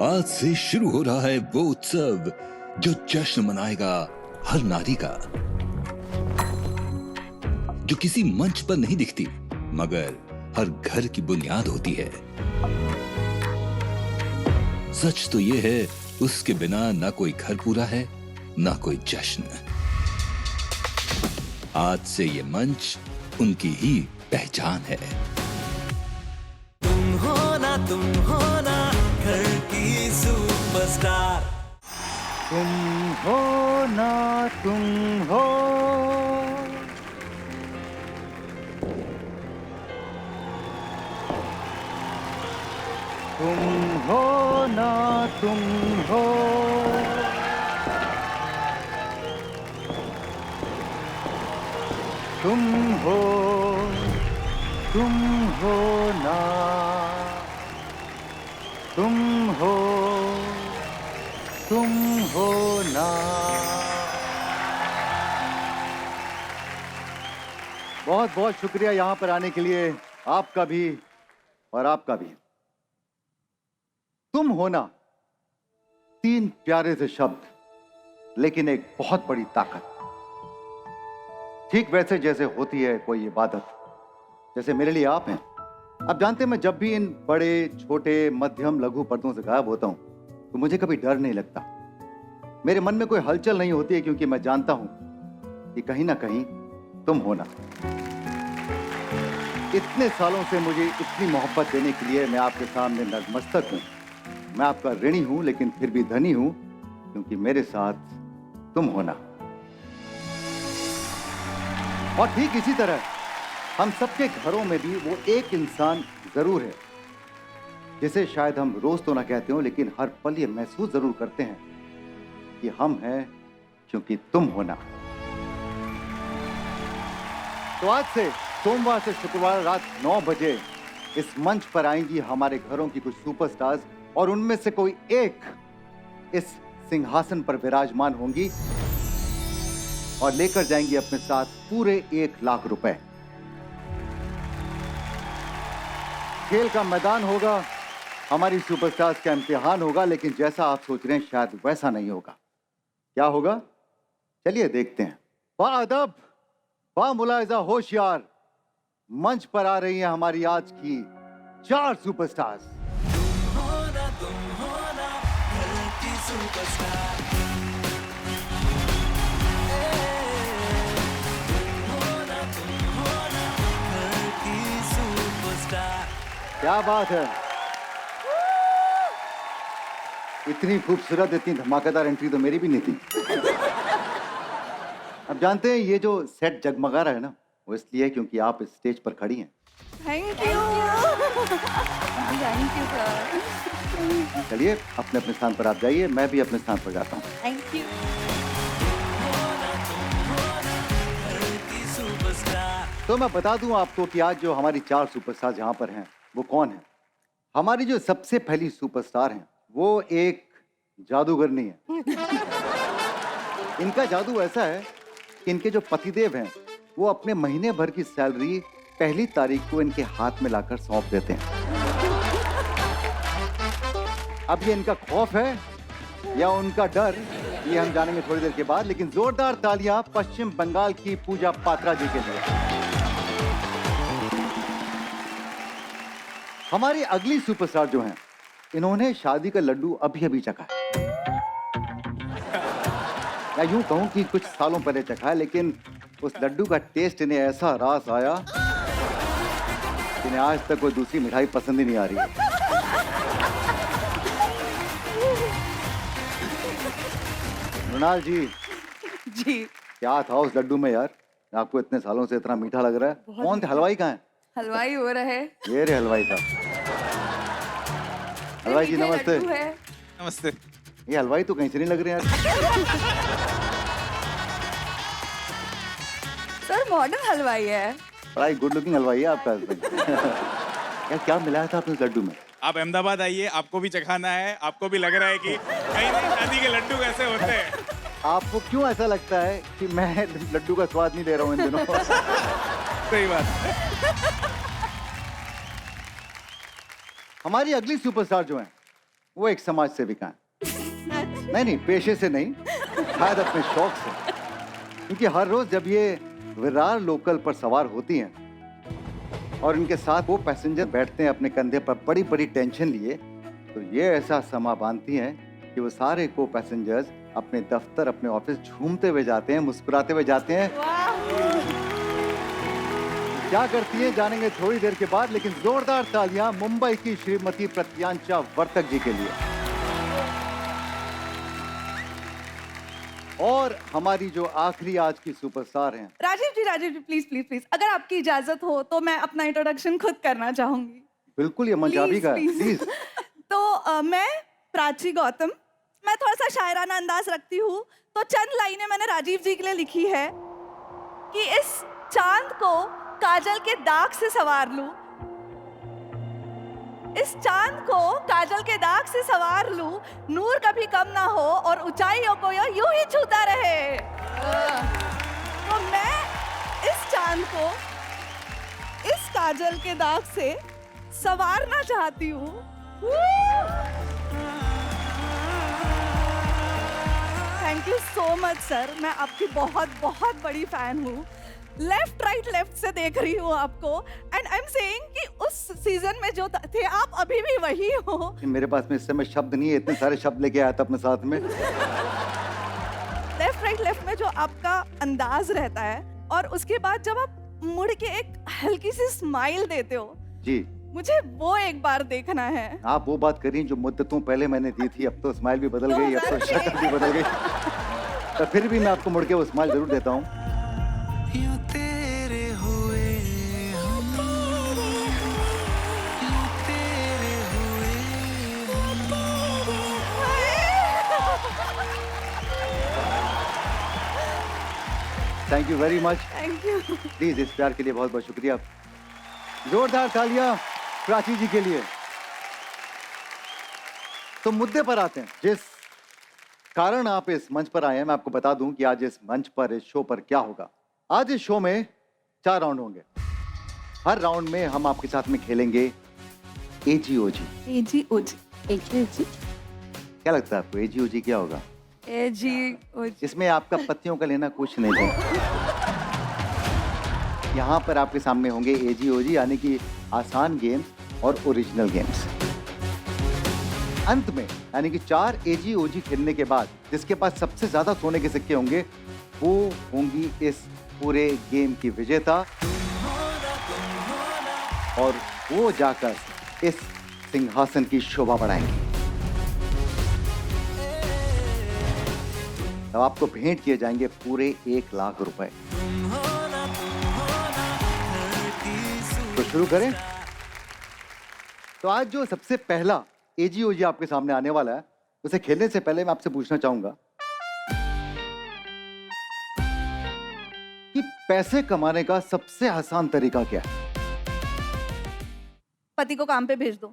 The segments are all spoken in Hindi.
आज से शुरू हो रहा है वो उत्सव जो जश्न मनाएगा हर नारी का, जो किसी मंच पर नहीं दिखती मगर हर घर की बुनियाद होती है। सच तो ये है, उसके बिना ना कोई घर पूरा है ना कोई जश्न। आज से ये मंच उनकी ही पहचान है। तुम हो ना घर की सुपरस्टार। तुम हो ना तुम हो। तुम हो ना तुम हो। तुम हो ना तुम हो ना। बहुत बहुत शुक्रिया यहाँ पर आने के लिए, आपका भी और आपका भी। तुम हो ना, तीन प्यारे से शब्द, लेकिन एक बहुत बड़ी ताकत। ठीक वैसे जैसे होती है कोई इबादत, जैसे मेरे लिए आप हैं। आप जानते हैं, मैं जब भी इन बड़े छोटे मध्यम लघु पर्दों से गायब होता हूं तो मुझे कभी डर नहीं लगता। मेरे मन में कोई हलचल नहीं होती है, क्योंकि मैं जानता हूं कि कहीं ना कहीं तुम हो ना। इतने सालों से मुझे इतनी मोहब्बत देने के लिए मैं आपके सामने नतमस्तक हूं। मैं आपका ऋणी हूं, लेकिन फिर भी धनी हूं, क्योंकि मेरे साथ तुम हो ना। और ठीक इसी तरह हम सबके घरों में भी वो एक इंसान जरूर है, जिसे शायद हम रोज तो ना कहते हो, लेकिन हर पल ये महसूस जरूर करते हैं कि हम हैं क्योंकि तुम हो ना। तो आज से सोमवार से शुक्रवार रात 9 बजे इस मंच पर आएंगी हमारे घरों की कुछ सुपरस्टार्स, और उनमें से कोई एक इस सिंहासन पर विराजमान होंगी और लेकर जाएंगी अपने साथ पूरे 1 लाख रुपए। खेल का मैदान होगा, हमारी सुपरस्टार्स का इम्तिहान होगा, लेकिन जैसा आप सोच रहे हैं शायद वैसा नहीं होगा। क्या होगा, चलिए देखते हैं। बाअदब, बामुलाहिजा, होशियार, मंच पर आ रही हैं हमारी आज की 4 सुपरस्टार्स। तुम हो ना घर की सुपरस्टार। तुम हो ना घर की सुपरस्टार। क्या बात है, इतनी खूबसूरत, इतनी धमाकेदार एंट्री तो मेरी भी नहीं थी। अब जानते हैं, ये जो सेट जगमगा रहा है ना, वो इसलिए है क्योंकि आप इस स्टेज पर खड़ी हैं। Thank you. Thank you sir. चलिए अपने अपने स्थान पर आप जाइए, मैं भी अपने स्थान पर जाता हूँ। Thank you. तो मैं बता दूं आपको कि आज जो हमारी 4 सुपरस्टार यहाँ पर हैं वो कौन है। हमारी जो सबसे पहली सुपरस्टार हैं वो एक जादूगरनी है। इनका जादू ऐसा है कि इनके जो पतिदेव हैं वो अपने महीने भर की सैलरी पहली तारीख को इनके हाथ में लाकर सौंप देते हैं। अब ये इनका खौफ है या उनका डर, ये हम जानेंगे थोड़ी देर के बाद। लेकिन जोरदार तालियां पश्चिम बंगाल की पूजा पात्रा जी के लिए। हमारी अगली सुपरस्टार जो हैं, इन्होंने शादी का लड्डू अभी अभी चखा है, या यूं कहूं कि कुछ सालों पहले चखा है, लेकिन उस लड्डू का टेस्ट इन्हें ऐसा रास आया, इन्हें आज तक कोई दूसरी मिठाई पसंद ही नहीं आ रही है। मृणाल जी, जी, क्या था उस लड्डू में यार, आपको इतने सालों से इतना मीठा लग रहा है? कौन थे, हलवाई कहाँ है? हलवाई हो रहा है। ये रे हलवाई साहब। हलवाई जी नमस्ते। नमस्ते। ये हलवाई तो कहीं से नहीं लग रहे यार। सर मॉडर्न हलवाई है। बड़ा ही गुड लुकिंग हलवाई है आपका हस्बैंड। यार क्या मिलाया था आपने उस लड्डू में? आप अहमदाबाद आइए, आपको भी चखाना है। आपको भी लग रहा है कि कहीं नहीं, शादी के लड्डू कैसे होते हैं। आपको क्यों ऐसा लगता है कि मैं लड्डू का स्वाद नहीं ले रहा हूँ इन दिनों? सही बात। हमारी अगली सुपरस्टार जो है वो एक समाज सेविका है। नहीं, पेशे से नहीं, शायद अपने शौक से। क्योंकि हर रोज जब ये विरार लोकल पर सवार होती हैं और इनके साथ वो पैसेंजर बैठते हैं अपने कंधे पर बड़ी बड़ी टेंशन लिए, तो ये ऐसा समा बांधती हैं कि वो सारे को पैसेंजर्स अपने दफ्तर, अपने ऑफिस झूमते हुए जाते हैं, मुस्कुराते हुए जाते हैं। क्या करती हैं जानेंगे थोड़ी देर के बाद, लेकिन जोरदार तालियां मुंबई की श्रीमती प्रत्यांशा वर्तक जी के लिए। और हमारी जो आखिरी आज की सुपरस्टार हैं, राजीव जी प्लीज प्लीज प्लीज, अगर आपकी इजाजत हो तो मैं अपना इंट्रोडक्शन खुद करना चाहूंगी। बिल्कुल ये मंच आप ही का है, Please, प्लीज। तो मैं प्राची गौतम, मैं थोड़ा सा शायराना अंदाज रखती हूँ, तो चंद लाइनें मैंने राजीव जी के लिए लिखी है कि इस चांद को काजल के दाग से संवार लूं, इस चांद को काजल के दाग से संवार लूं, नूर कभी कम ना हो और ऊंचाइयों को यूं ही छूता रहे। तो मैं इस चांद को इस काजल के दाग से संवारना चाहती हूँ। Thank you so much sir, मैं आपकी बहुत बहुत बड़ी फैन हूँ। लेफ्ट राइट लेफ्ट से देख रही हूँ आपको, एंड आई एम सेइंग कि उस सीजन में जो थे आप अभी भी वही हो। मेरे पास में इस समय शब्द नहीं है, इतने सारे शब्द लेके आया था अपने साथ में। लेफ्ट राइट लेफ्ट में जो आपका अंदाज रहता है, और उसके बाद जब आप मुड़ के एक हल्की सी स्माइल देते हो जी, मुझे वो एक बार देखना है। आप वो बात करी जो मुद्दतों पहले मैंने दी थी। अब तो स्माइल भी बदल गई, अब तो शक्ल भी बदल गई, तो फिर भी मैं आपको मुड़ के वो स्माइल जरूर देता हूँ। यूं तेरे हुए हम, यूं तेरे हुए thank you very much. Thank you. Please इस प्यार के लिए बहुत बहुत शुक्रिया। जोरदार तालियां प्राची जी के लिए। तो मुद्दे पर आते हैं, जिस कारण आप इस मंच पर आए हैं, मैं आपको बता दूं कि आज इस मंच पर, इस शो पर क्या होगा। आज इस शो में 4 राउंड होंगे। हर राउंड में हम आपके साथ में खेलेंगे AGOG। AGOG क्या लगता है आपको AGOG क्या होगा? AGOG इसमें आपका पत्तियों का लेना कुछ नहीं है। यहाँ पर आपके सामने होंगे AGOG, यानी कि आसान गेम्स और ओरिजिनल गेम्स। अंत में यानी कि 4 AGOG खेलने के बाद जिसके पास सबसे ज्यादा सोने के सिक्के होंगे, वो होंगी इस पूरे गेम की विजेता, और वो जाकर इस सिंहासन की शोभा बढ़ाएंगे। तब आपको भेंट किए जाएंगे पूरे 1 लाख रुपए। तो शुरू करें। तो आज जो सबसे पहला AGOG आपके सामने आने वाला है, उसे खेलने से पहले मैं आपसे पूछना चाहूंगा कि पैसे कमाने का सबसे आसान तरीका क्या है? पति को काम पे भेज दो।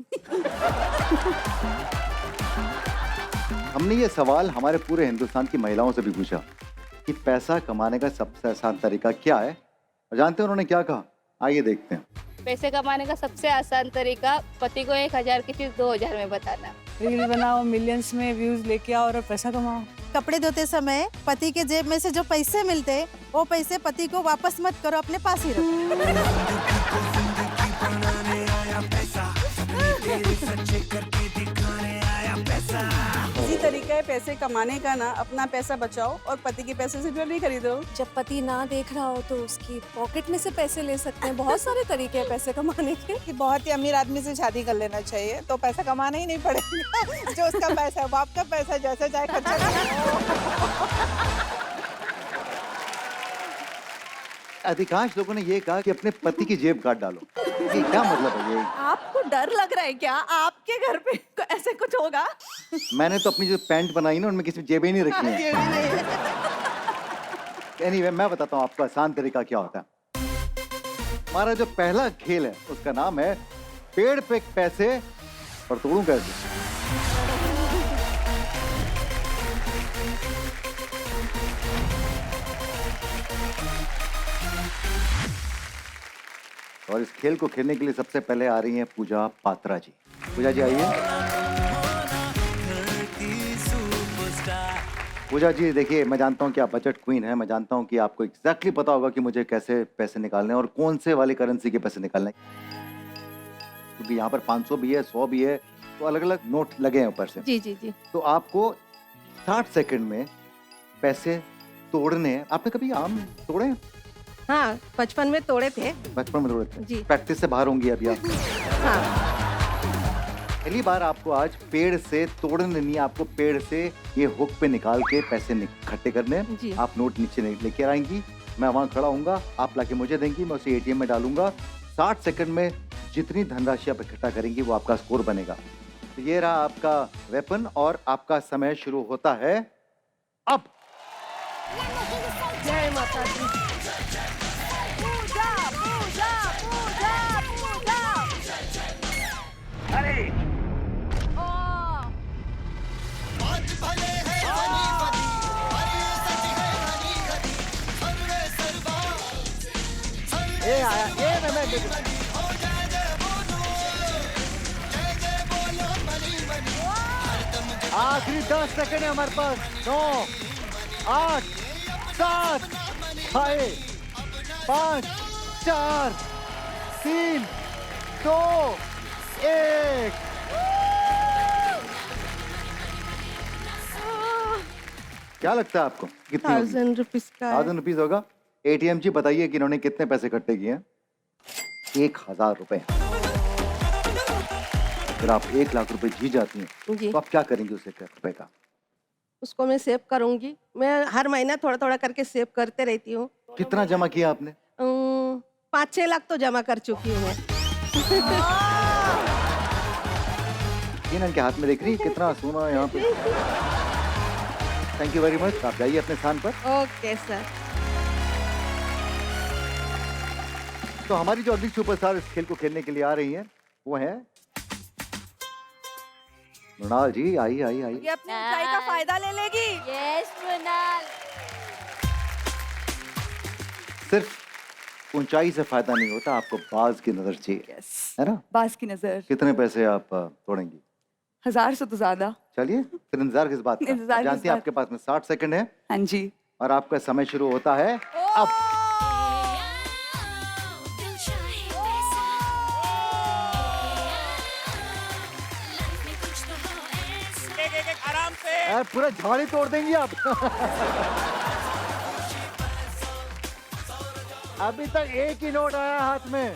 हमने ये सवाल हमारे पूरे हिंदुस्तान की महिलाओं से भी पूछा कि पैसा कमाने का सबसे आसान तरीका क्या है, और जानते हैं उन्होंने क्या कहा? आइए देखते हैं। पैसे कमाने का सबसे आसान तरीका पति को 1000 की चीज 2000 में बताना। रील बनाओ, मिलियंस में व्यूज लेके आओ और पैसा कमाओ। कपड़े धोते समय पति के जेब में से जो पैसे मिलते, वो पैसे पति को वापस मत करो, अपने पास ही रखो। इसी तरीका है पैसे कमाने का ना, अपना पैसा बचाओ और पति के पैसे से ज्वेलरी खरीदो। जब पति ना देख रहा हो तो उसकी पॉकेट में से पैसे ले सकते हैं। बहुत सारे तरीके हैं पैसे कमाने के। कि बहुत ही अमीर आदमी से शादी कर लेना चाहिए तो पैसा कमाना ही नहीं पड़ेगा। जो उसका पैसा है, बाप का पैसा, जैसे चाहे खर्चा करो। अधिकांश लोगों ने ये कहा कि अपने पति की जेब काट डालो। ये क्या मतलब है ये? आपको डर लग रहा है क्या? आपके घर पे ऐसे कुछ होगा? मैंने तो अपनी जो पैंट बनाई ना, उनमें किसी जेबें नहीं रखी हैं। एनीवे, मैं बताता हूँ आपको आसान तरीका क्या होता है। हमारा जो पहला खेल है उसका नाम है पेड़ पे पैसे और तोड़ूं कैसे। और इस खेल को खेलने के लिए सबसे पहले आ रही हैं पूजा पात्रा जी। पूजा जी आइए। पूजा जी देखिए, मैं जानता हूँ कि आप बजट क्वीन हैं, मैं जानता हूँ कि आपको एग्जैक्टली पता होगा कि मुझे कैसे पैसे निकालने हैं और कौन से वाली करेंसी के पैसे निकालने हैं। क्योंकि यहाँ पर 500 भी है, 100 भी है, तो अलग अलग नोट लगे हैं ऊपर से। जी जी जी। तो आपको 60 सेकंड में पैसे तोड़ने हैं। आपने कभी आम तोड़े हैं? हाँ, बचपन में तोड़े थे। बचपन में तोड़े थे? जी। प्रैक्टिस से बाहर होंगी अभी आप। हाँ। पहली बार आपको आज पेड़ से तोड़ने नहीं, आपको पेड़ से ये हुक पे निकाल के पैसे इकट्ठे करने हैं। जी। आप नोट नीचे लेके आएंगी, मैं वहां खड़ा हूंगा, आप लाके मुझे देंगी, मैं उसे एटीएम में डालूंगा। 60 सेकंड में जितनी धनराशि आप इकट्ठा करेंगी वो आपका स्कोर बनेगा। तो ये रहा आपका वेपन और आपका समय शुरू होता है अब। जय माता दी। पूजा पूजा पूजा पूजा। अरे ये आया, ये मैं आखिरी 10 सेकंड है हमारे पास। 9 8 7 6 5 4 3 2 1। क्या लगता है आपको कितनी होगी? 1000 रुपीज का है। 1000 रुपीज होगा। एटीएम जी बताइए कि इन्होंने कितने पैसे इकट्ठे किए हैं? 1000 रुपए। अगर आप 1 लाख रुपए जीत जाती हैं जी। तो आप क्या करेंगे उस 1 लाख रुपए का? उसको मैं सेव करूंगी। मैं हर महीना थोड़ा थोड़ा करके सेव करते रहती हूँ। कितना जमा किया आपने? 5-6 लाख तो जमा कर चुकी हूँ मैं। इनके हाथ में देख रही है कितना सोना है यहाँ पे। Thank you very much. आप जाइए अपने स्थान पर। Okay sir. तो हमारी जो अगली सुपरस्टार इस खेल को खेलने के लिए आ रही हैं वो है मृणाल जी। आई आई आई। ये अपनी ऊंचाई का फायदा ले लेगी। यस मृणाल। सिर्फ ऊंचाई से फायदा नहीं होता, आपको बाज की नजर चाहिए, है ना? बास की नजर। कितने पैसे आप तोड़ेंगी? 1000 से तो ज्यादा। चलिए फिर इंतजार किस बात का? इंतजार किस जानती हैं बात? आपके पास में 60 सेकंड है हाँ जी। और आपका समय शुरू होता है अब। एक आराम से। यार पूरा झाड़ी तोड़ देंगी आप। अभी तक एक ही नोट आया हाथ में।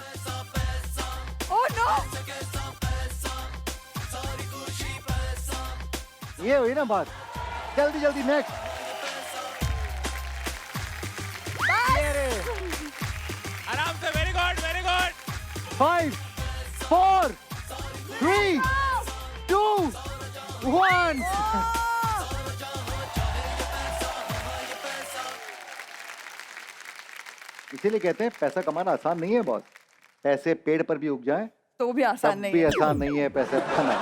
Oh no. ये हुई ना बात। जल्दी जल्दी नेक्स्ट। आराम से। Very good very good. 5 4 3 2 1। इसीलिए कहते हैं पैसा कमाना आसान नहीं है बॉस। पैसे पेड़ पर भी उग जाएं तो भी आसान तब नहीं भी है। आसान नहीं है पैसे खाना।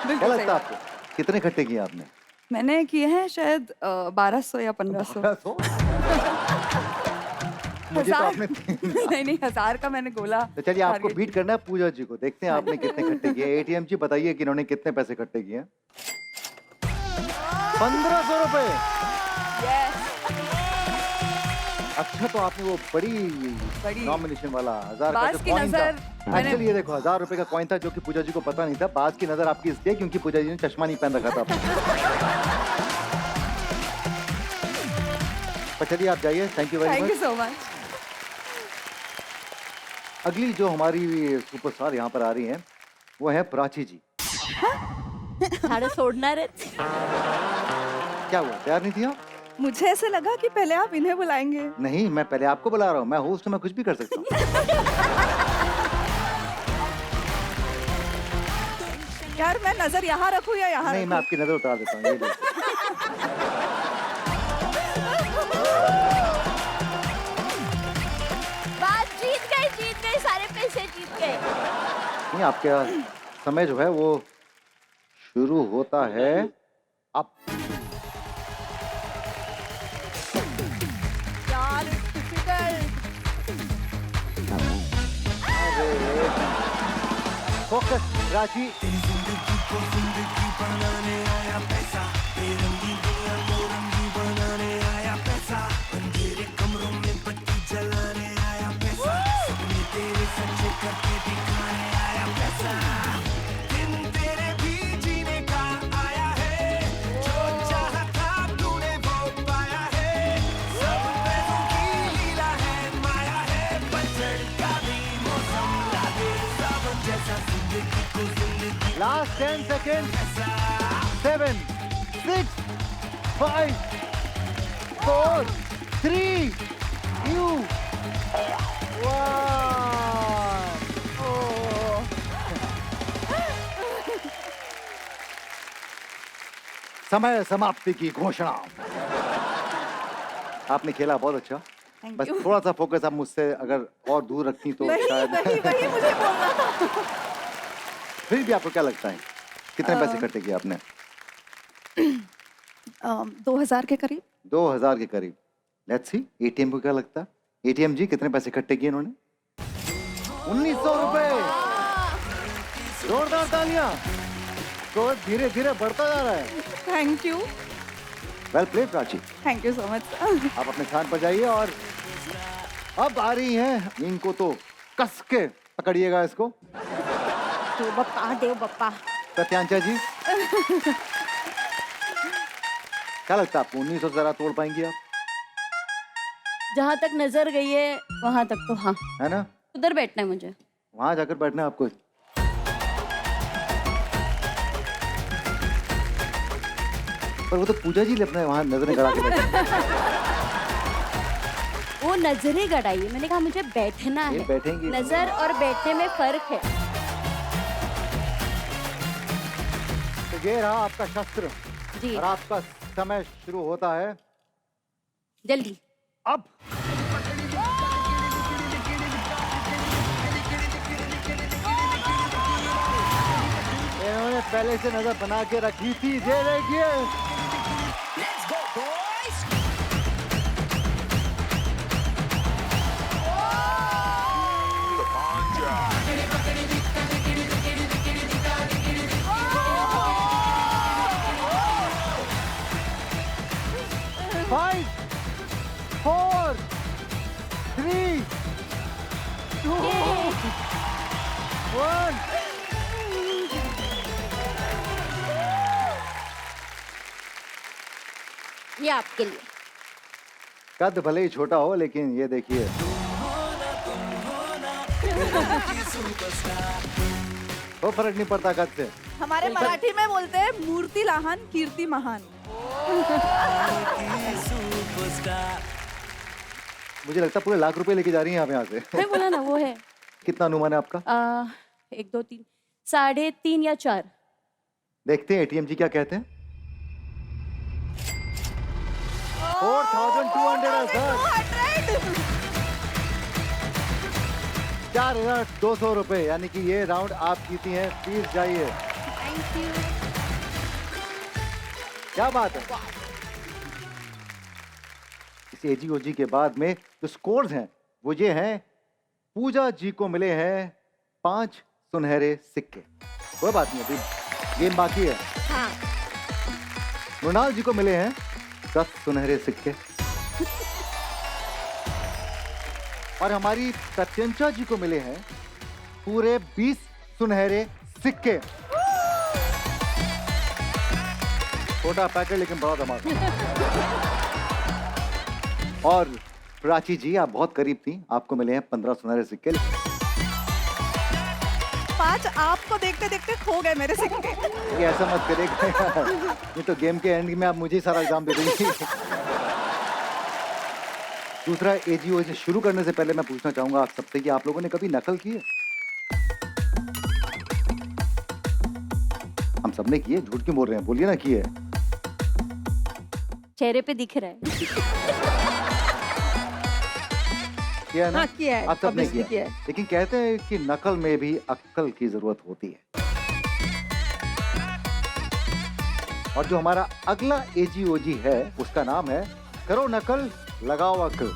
बिल्कुल क्या सही लगता है बात। आपको कितने इकट्ठे किए आपने? मैंने किए हैं शायद 1200 या 1500। 1200? मुझे तो 1000 आपने नहीं 1000 का मैंने बोला। तो चलिए आपको target। बीट करना है पूजा जी को। देखते हैं आपने कितने इकट्ठे किए। एटीएम जी बताइए कि इन्होंने कितने पैसे इकट्ठे किए हैं? 1500 रुपए। Yes। अच्छा तो आपने वो बड़ी नॉमिनेशन वाला 1000 का बाज जो की कॉइन था। नजर मैंने- एक्चुअली ये देखो 1000 रुपए का कॉइन था जो कि पूजा जी को पता नहीं था। बाज की नजर आपकी इसलिए क्योंकि पूजा जी ने चश्मा नहीं पहन रखा था। तो चलिए आप जाइए। Thank you very thank you much. So much. अगली जो हमारी सुपरस्टार यहाँ पर आ रही हैं वो है प्राची जी। झाड़ू छोड़ना रे। क्या हुआ, तैयार नहीं थी आप? मुझे ऐसे लगा कि पहले आप इन्हें बुलाएंगे। नहीं, मैं पहले आपको बुला रहा हूँ। मैं होस्ट हूँ, मैं कुछ भी कर सकता हूँ। यार मैं नजर यहाँ रखूँ या यहाँ नहीं, मैं आपकी नजर उतार देता हूँ। ये लीजिए। बात जीत गई सारे पैसे जीत गए। नहीं, आपका समय जो है वो शुरू होता है अब। यार difficult। Focus Prachi. Last 10 second 7 6 5 4 3 2 1 समय समाप्ति की घोषणा। आपने खेला बहुत अच्छा। Thank बस you. थोड़ा सा फोकस आप मुझसे अगर और दूर रखती तो वही शायद वही मुझे बोलना था। फिर भी आपको क्या लगता है कितने पैसे इकट्ठे किए आपने? 2000 के करीब। 2000 के करीब। लेट्स सी एटीएम को क्या लगता है? एटीएम जी कितने पैसे इकट्ठे किए इन्होंने? 1900 रुपए। जोरदार तालियां। तो धीरे धीरे बढ़ता जा रहा है। Thank you. Well played Prachi. Thank you so much. आप अपने स्थान पर जाइए और अब आ रही हैं, इनको तो कस के पकड़िएगा इसको। देव बप्पा देव बप्पा। प्रत्यांशा जी क्या लगता है आपको 1900 जरा तोड़ पाएंगी आप? जहाँ तक नजर गई है वहां तक तो हाँ। है ना? उधर बैठना है मुझे। वहां जाकर बैठना है आपको। पर वो तो पूजा जी अपने वहां नजरें गड़ा के बैठे। वो नजरें गड़ाई है, मैंने कहा मुझे बैठना ये है। बैठेंगी। नजर और बैठने में फर्क है। तो ये रहा आपका शस्त्र जी और आपका समय शुरू होता है जल्दी। अब। इन्होंने पहले से नजर बना के रखी थी। ये देखिए Five, 4, 3, 2, 1. ये आपके लिए। कद भले ही छोटा हो लेकिन ये देखिए वो फर्क नहीं पड़ता कद से। हमारे मराठी में बोलते हैं मूर्ति लहान कीर्ति महान। मुझे लगता है पूरे लाख रुपए लेके जा रही हैं आप यहाँ से। मैं बोला ना वो है। कितना अनुमान है आपका? 1 2 3 3.5 या 4। देखते हैं एटीएम जी क्या कहते हैं। 4200 4200 रुपए, यानी कि ये राउंड आप जीती हैं। प्लीज जाइए। Thank you. क्या बात है। इस एजीओजी के बाद में जो स्कोर्स हैं वो ये हैं। पूजा जी को मिले हैं 5 सुनहरे सिक्के। कोई बात नहीं, अभी गेम बाकी है। हाँ। मृणाल जी को मिले हैं 10 सुनहरे सिक्के और हमारी प्रत्यंशा जी को मिले हैं पूरे 20 सुनहरे सिक्के। छोटा पैकेट लेकिन बड़ा धमाका। और प्राची जी आप बहुत करीब थी, आपको मिले हैं 15 सुनहरे सिक्के। 5 आपको देखते देखते खो गए मेरे सिक्के। ये ऐसा मत करेगा। ये तो गेम के एंड में आप मुझे ही सारा एग्जाम दे देंगी। दूसरा एजीओ से शुरू करने से पहले मैं पूछना चाहूंगा आप सबसे कि आप लोगों ने कभी नकल की है? हम सबने की है, झूठ क्यों बोल रहे हैं? बोलिए ना की है। चेहरे पे दिख रहा है। किया है ना? हाँ, किया है, आप सबने obviously किया किया है। लेकिन कहते हैं कि नकल में भी अक्ल की जरूरत होती है। और जो हमारा अगला एजीओजी है उसका नाम है करो नकल लगाओ अक्ल।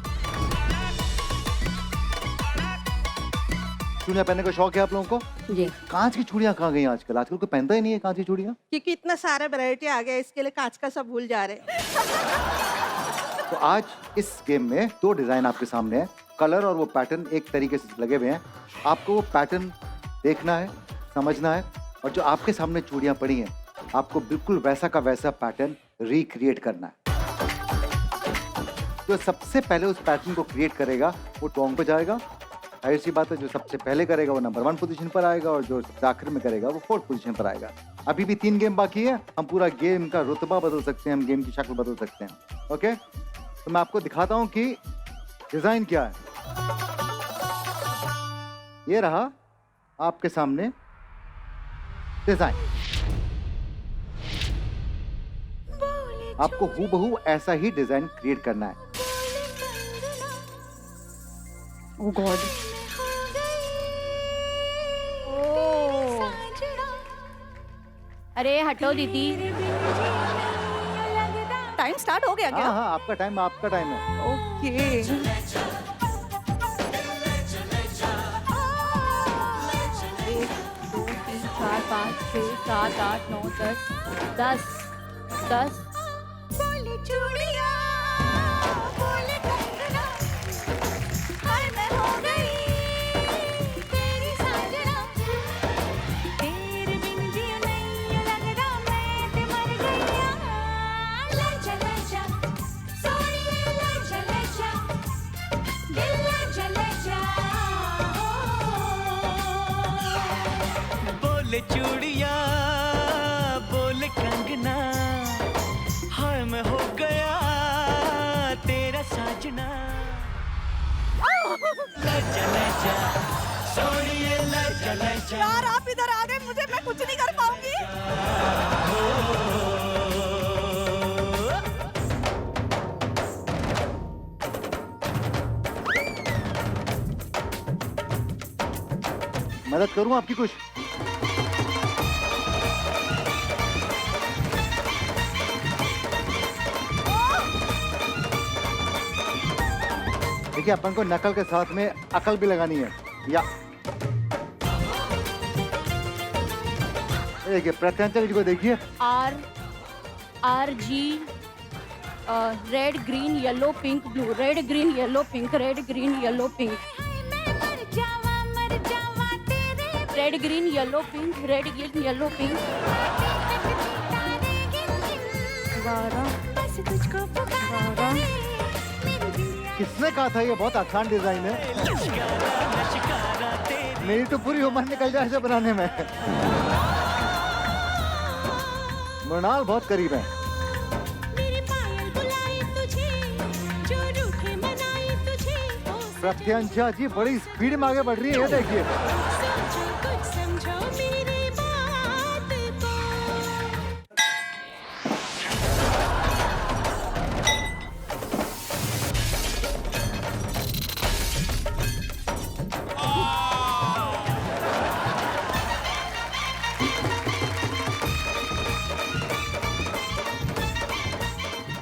चूड़ियां पहनने का शौक है आप लोगों को? जी। कांच की चूड़ियां कहाँ गई आजकल? आजकल कोई पहनता ही नहीं है कांच की चूड़ियां। क्योंकि इतना सारा वैरायटी आ गया, इसके लिए कांच का सब भूल जा रहे। तो आज इस गेम में 2 डिजाइन आपके सामने है। कलर और वो पैटर्न एक तरीके से लगे हुए हैं। आपको वो पैटर्न देखना है, समझना है और जो आपके सामने चूड़ियां पड़ी हैं आपको बिल्कुल वैसा का वैसा पैटर्न रिक्रिएट करना है। जो सबसे पहले उस पैटर्न को क्रिएट करेगा वो टोंग पे जाएगा, जाहिर सी बात है जो सबसे पहले करेगा वो नंबर 1 पोजीशन पर आएगा और जो सबसे आखिर में करेगा वो 4th पोजीशन पर आएगा। अभी भी 3 गेम बाकी है, हम पूरा गेम का रुतबा बदल सकते हैं, हम गेम की शक्ल बदल सकते हैं। ओके, तो मैं आपको दिखाता हूँ कि डिजाइन क्या है। ये रहा आपके सामने डिजाइन। आपको हूबहू ऐसा ही डिजाइन क्रिएट करना है। ओह गॉड, अरे हटो दीदी। टाइम स्टार्ट हो गया हाँ क्या? हाँ, आपका टाइम है। ओके। 4 5 6 7 8 9 10 10 बोले चूड़िया बोले कंगना, हाय मैं हो गया तेरा साजना। लजा लजा सोनिए लजा लजा। यार आप इधर आ गए, मुझे मैं कुछ नहीं कर पाऊंगी। मदद करूं आपकी कुछ? देखिए, अपन को नकल के साथ में अकल भी लगानी है। या देखिए, प्रत्यंचा जी को देखिए। R G red green yellow pink blue, red green yellow pink, red green yellow pink, red green yellow pink, red green yellow pink. 12 किसने कहा था ये बहुत आसान डिजाइन है? मेरी तो पूरी उम्र निकल जाए इसे बनाने में। मृणाल बहुत करीब है। प्रत्यंचा जी बड़ी स्पीड में आगे बढ़ रही है, ये देखिए।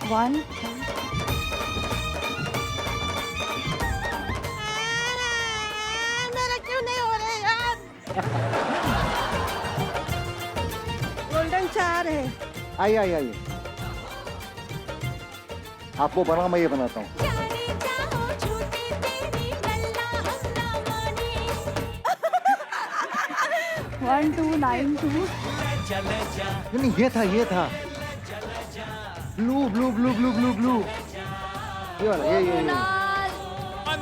वन मेरा क्यों नहीं हो रहा यार? गोल्डन 4 है। आइए आइए आइए, आपको बना, मैं ये बनाता हूँ। 1 2 9 2। नहीं, ये था blue blue blue blue blue blue, ये वाला, ये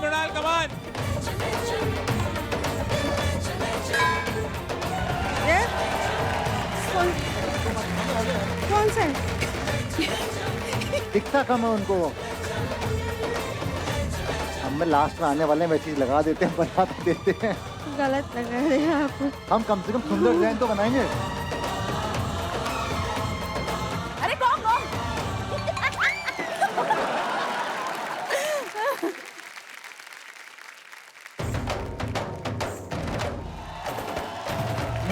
मृणाल कमान। कौन सा? दिखता कम है उनको। हम लास्ट में आने वाले में चीज लगा देते हैं, बना तो देते हैं। गलत लग रहा है आपको। हम कम से कम सुंदर डिजाइन तो बनाएंगे। अरे कौन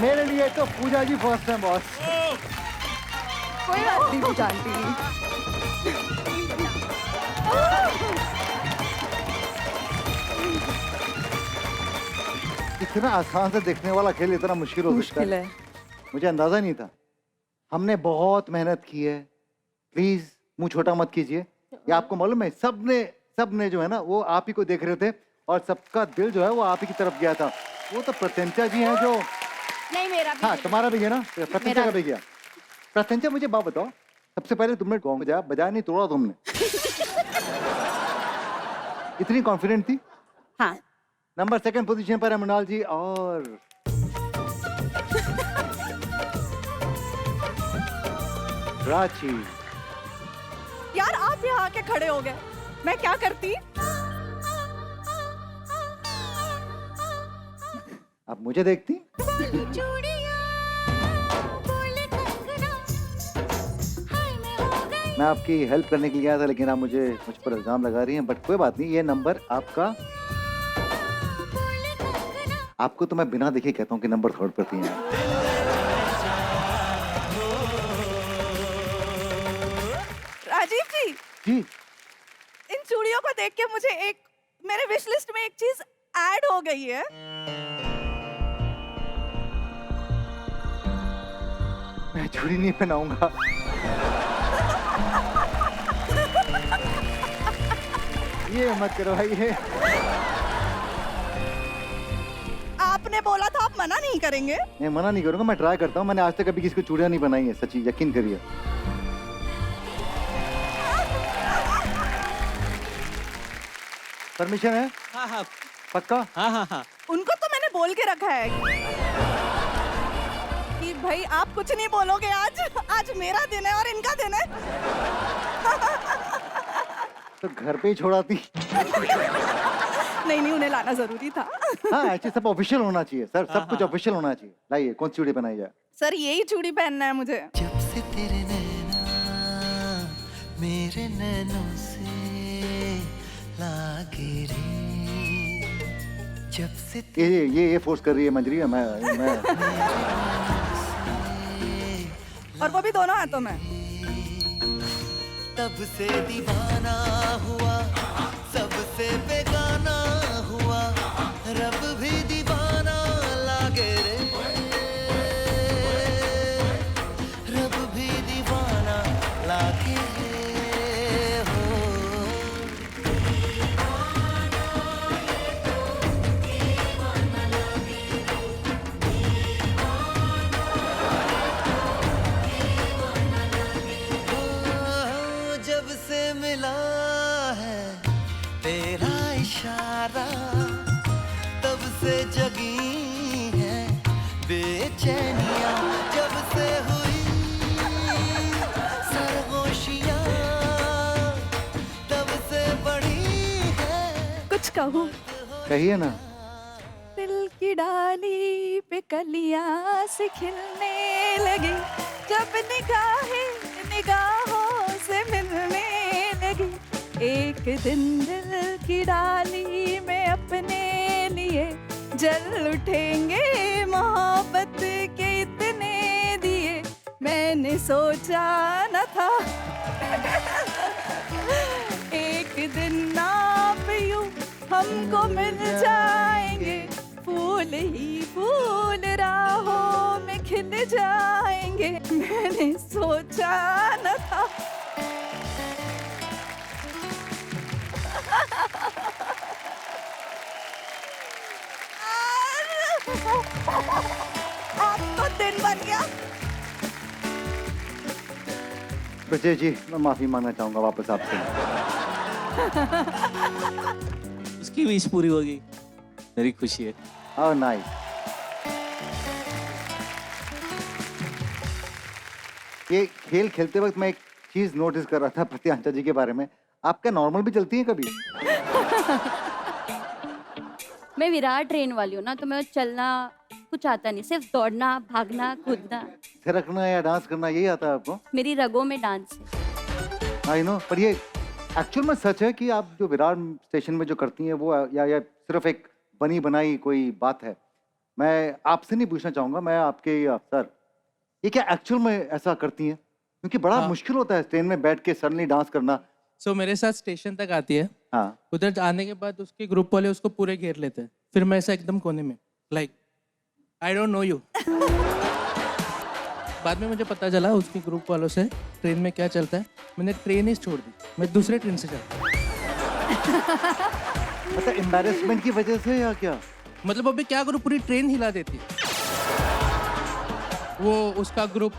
मेरे लिए तो पूजा जी फर्स्ट है बॉस। कोई बात नहीं पूजा आंटी। इतना आसान से देखने वाला खेल इतना मुश्किल हो सकता है, मुझे अंदाजा नहीं था। हमने बहुत मेहनत की है, प्लीज मुंह छोटा मत कीजिए। ये आपको मालूम है, सबने जो है ना वो आप ही को देख रहे थे और सबका दिल जो है वो आप ही की तरफ गया था। वो तो प्रत्यंचा जी हैं जो, नहीं मेरा भी हाँ तुम्हारा भी है ना, प्रत्यंचा का भी गया। प्रत्यंचा मुझे बात बताओ, सबसे पहले तुमने गॉन्ग बजाया नहीं तोड़ा तुमने। इतनी कॉन्फिडेंट थी? हाँ नंबर 2nd पोजीशन पर है मृणाल जी और प्राची। यार आप यहाँ आके खड़े हो गए, मैं क्या करती? आप मुझे देखती? मैं आपकी हेल्प करने के लिए आया था, लेकिन आप मुझ पर इल्जाम लगा रही हैं, बट कोई बात नहीं। ये नंबर आपका, आपको तो मैं बिना देखे कहता हूँ कि नंबर 3rd पर थी। राजीव जी, जी इन चूड़ियों को देख के मुझे मेरे विश लिस्ट में एक चीज ऐड हो गई है। मैं चूड़ी नहीं पहनाऊंगा। ये मत करवाइए। आपने बोला था आप मना नहीं करेंगे। मैं मना नहीं करूंगा, मैं ट्राई करता हूँ। मैंने आज तक कभी किसी को चूड़ियां नहीं बनाई है, सच्ची यकीन करिए। परमिशन है? हाँ हाँ पक्का? हाँ हाँ हाँ। उनको तो मैंने बोल के रखा है कि भाई आप कुछ नहीं बोलोगे आज मेरा दिन है और इनका दिन है। तो घर पे ही छोड़ाती। नहीं उन्हें लाना जरूरी था। हाँ ऐसे सब ऑफिशियल होना चाहिए सर, सब कुछ ऑफिशियल होना चाहिए। लाइए कौन सी चूड़ी पहनाई जाए? सर यही चूड़ी पहनना है मुझे। जब से तेरे नैना मेरे नैनों से लागे रे, जब से ये फोर्स कर रही है मंजरी। मैं और वो भी दोनों हाथों में। तब से दीवाना हुआ, सबसे बेगाना हुआ, रब भी दीवाना लागे रे, रब भी दीवाना लागे रे हो। जब से मिला है तेरा इशारा, तब से जगी है बेचैनियां, जब से हुई सरगोशियां, तब से बढ़ी है। कुछ कहूँ? कहिए ना। दिल की डाली पे कलियां से खिलने लगी, जब निगाहों से मिलने लगी। एक दिन दिल की डाली में अपने लिए जल उठेंगे, मोहब्बत के इतने दिए मैंने सोचा न था। एक दिन आप यूं हमको मिल जाएंगे, फूल ही फूल राहों में खिल जाएंगे, मैंने सोचा न था। आपको दिन बन गया। विजय जी मैं माफी मांगना चाहूंगा वापस आपसे। उसकी विश पूरी होगी, मेरी खुशी है। Oh, nice. ये खेल खेलते वक्त मैं एक चीज नोटिस कर रहा था प्रत्यांशा जी के बारे में। आप क्या नॉर्मल भी चलती हैं कभी? मैं विराट ट्रेन वाली हूँ ना, तो मैं चलना कुछ आता नहीं, सिर्फ दौड़ना, भागना, कूदना। थिरकना या डांस करना यही आता है आपको? मेरी रगों में डांस है। आई नो, पर ये एक्चुअल में सच है कि आप जो विराट स्टेशन में जो करती हैं वो या सिर्फ एक बनी बनाई कोई बात है? मैं आपसे नहीं पूछना चाहूंगा, मैं आपके सर ये क्या एक्चुअल में ऐसा करती हैं? क्योंकि बड़ा मुश्किल होता है ट्रेन में बैठ के सडनली डांस करना। मेरे साथ स्टेशन तक आती है। हाँ। उधर आने के बाद उसके ग्रुप वाले उसको पूरे घेर लेते हैं, फिर मैं ऐसा एकदम कोने में like I don't know you. बाद में मुझे पता चला उसके ग्रुप वालों से ट्रेन में क्या चलता है, मैंने ट्रेन ही छोड़ दी, मैं दूसरे ट्रेन से चलता। मतलब एम्बैरेसमेंट की वजह से या क्या? मतलब अभी क्या करूँ, पूरी ट्रेन हिला देती है वो। उसका ग्रुप,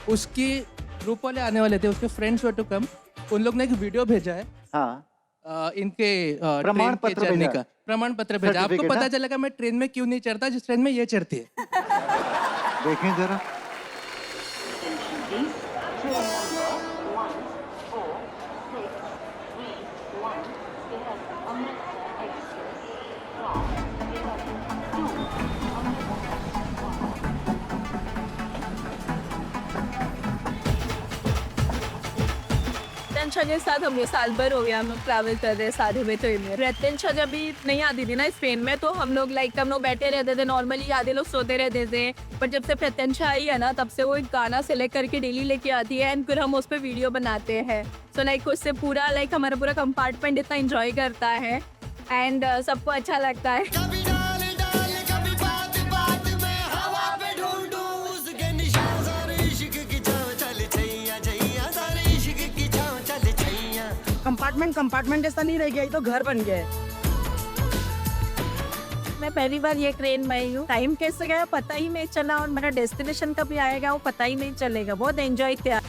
उसके ग्रुप वाले आने वाले थे, उसके फ्रेंड्स वर टू कम। उन लोग ने एक वीडियो भेजा है। हाँ। इनके प्रमाण ट्रेन के पत्र चढ़ने भेजा। का प्रमाण पत्र भेजा। आपको Certificate, पता हाँ? चलेगा मैं ट्रेन में क्यों नहीं चढ़ता जिस ट्रेन में ये चढ़ती है। देखें जरा। रत्यांशा के साथ हम ये साल भर हो गया हम लोग ट्रैवल कर रहे हैं सारे में। तो रत्यांशा जब भी नहीं आती थी ना इस ट्रेन में, तो हम लोग बैठे रहते थे नॉर्मली, आधे लोग सोते रहते थे। पर जब से प्रत्यंशा आई है ना, तब से वो एक गाना सेलेक्ट करके डेली लेके आती है एंड फिर हम उस पर वीडियो बनाते हैं। सो उससे पूरा हमारा पूरा कंपार्टमेंट इतना एंजॉय करता है एंड सबको अच्छा लगता है। कंपार्टमेंट ऐसा नहीं रह गया, ये तो घर बन गया है। मैं पहली बार ये ट्रेन में आई हूँ। टाइम कैसे गया पता ही नहीं चला और मेरा डेस्टिनेशन कभी आएगा वो पता ही नहीं चलेगा। बहुत एंजॉय किया।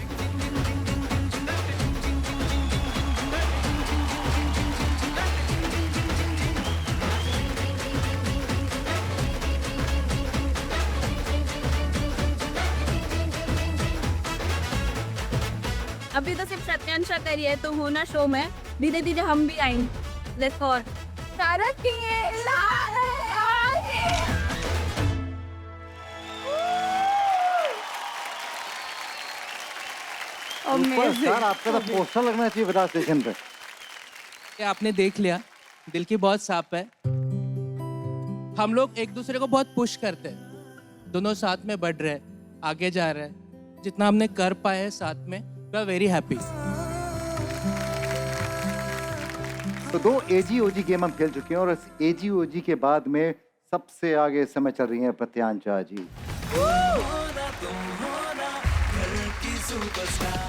अभी तो सिर्फ सत्यांशा करी है, तो हो ना शो में धीरे धीरे हम भी आएंगे। लेट्स फॉर सुपरस्टार आपका तो पोस्टर लगना चाहिए बता स्टेशन पे। ये आपने देख लिया, दिल की बहुत साफ है। हम लोग एक दूसरे को बहुत पुश करते हैं, दोनों साथ में बढ़ रहे हैं, आगे जा रहे हैं। जितना हमने कर पाए हैं साथ में, वी आर वेरी हैप्पी। तो 2 AG-OG गेम हम खेल चुके हैं और इस AG-OG के बाद में सबसे आगे इस समय चल रही हैं प्रत्यांशा जी।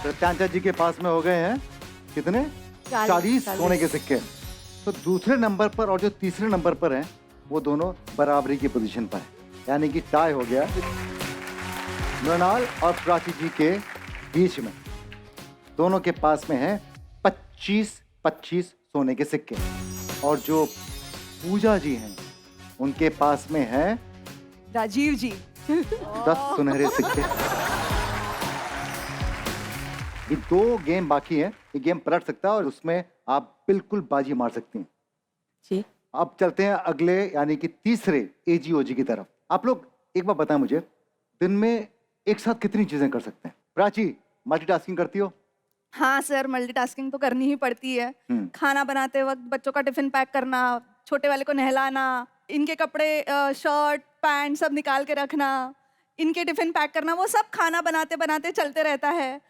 प्रत्यांशा जी के पास में हो गए हैं कितने 40 सोने के सिक्के। तो दूसरे नंबर पर और जो तीसरे नंबर पर हैं वो दोनों बराबरी की पोजीशन पर है, यानी कि टाई हो गया मृणाल और प्राची जी के बीच में। दोनों के पास में है 25-25 सोने के सिक्के और जो पूजा जी हैं उनके पास में है राजीव जी 10 सुनहरे सिक्के। ये 2 गेम बाकी हैं, ये गेम पलट सकता है और उसमें आप बिल्कुल बाजी मार सकती हैं जी। अब चलते हैं अगले यानी कि तीसरे AG-OG की तरफ। आप लोग एक बार बताएं मुझे, दिन में एक साथ कितनी चीजें कर सकते हैं? प्राची, मल्टीटास्किंग करती हो? हाँ सर, मल्टीटास्किंग तो करनी ही पड़ती है। खाना बनाते वक्त बच्चों का टिफिन पैक करना, छोटे वाले को नहलाना, इनके कपड़े शर्ट पैंट सब निकाल के रखना, इनके टिफिन पैक करना, वो सब खाना बनाते बनाते चलते रहता है।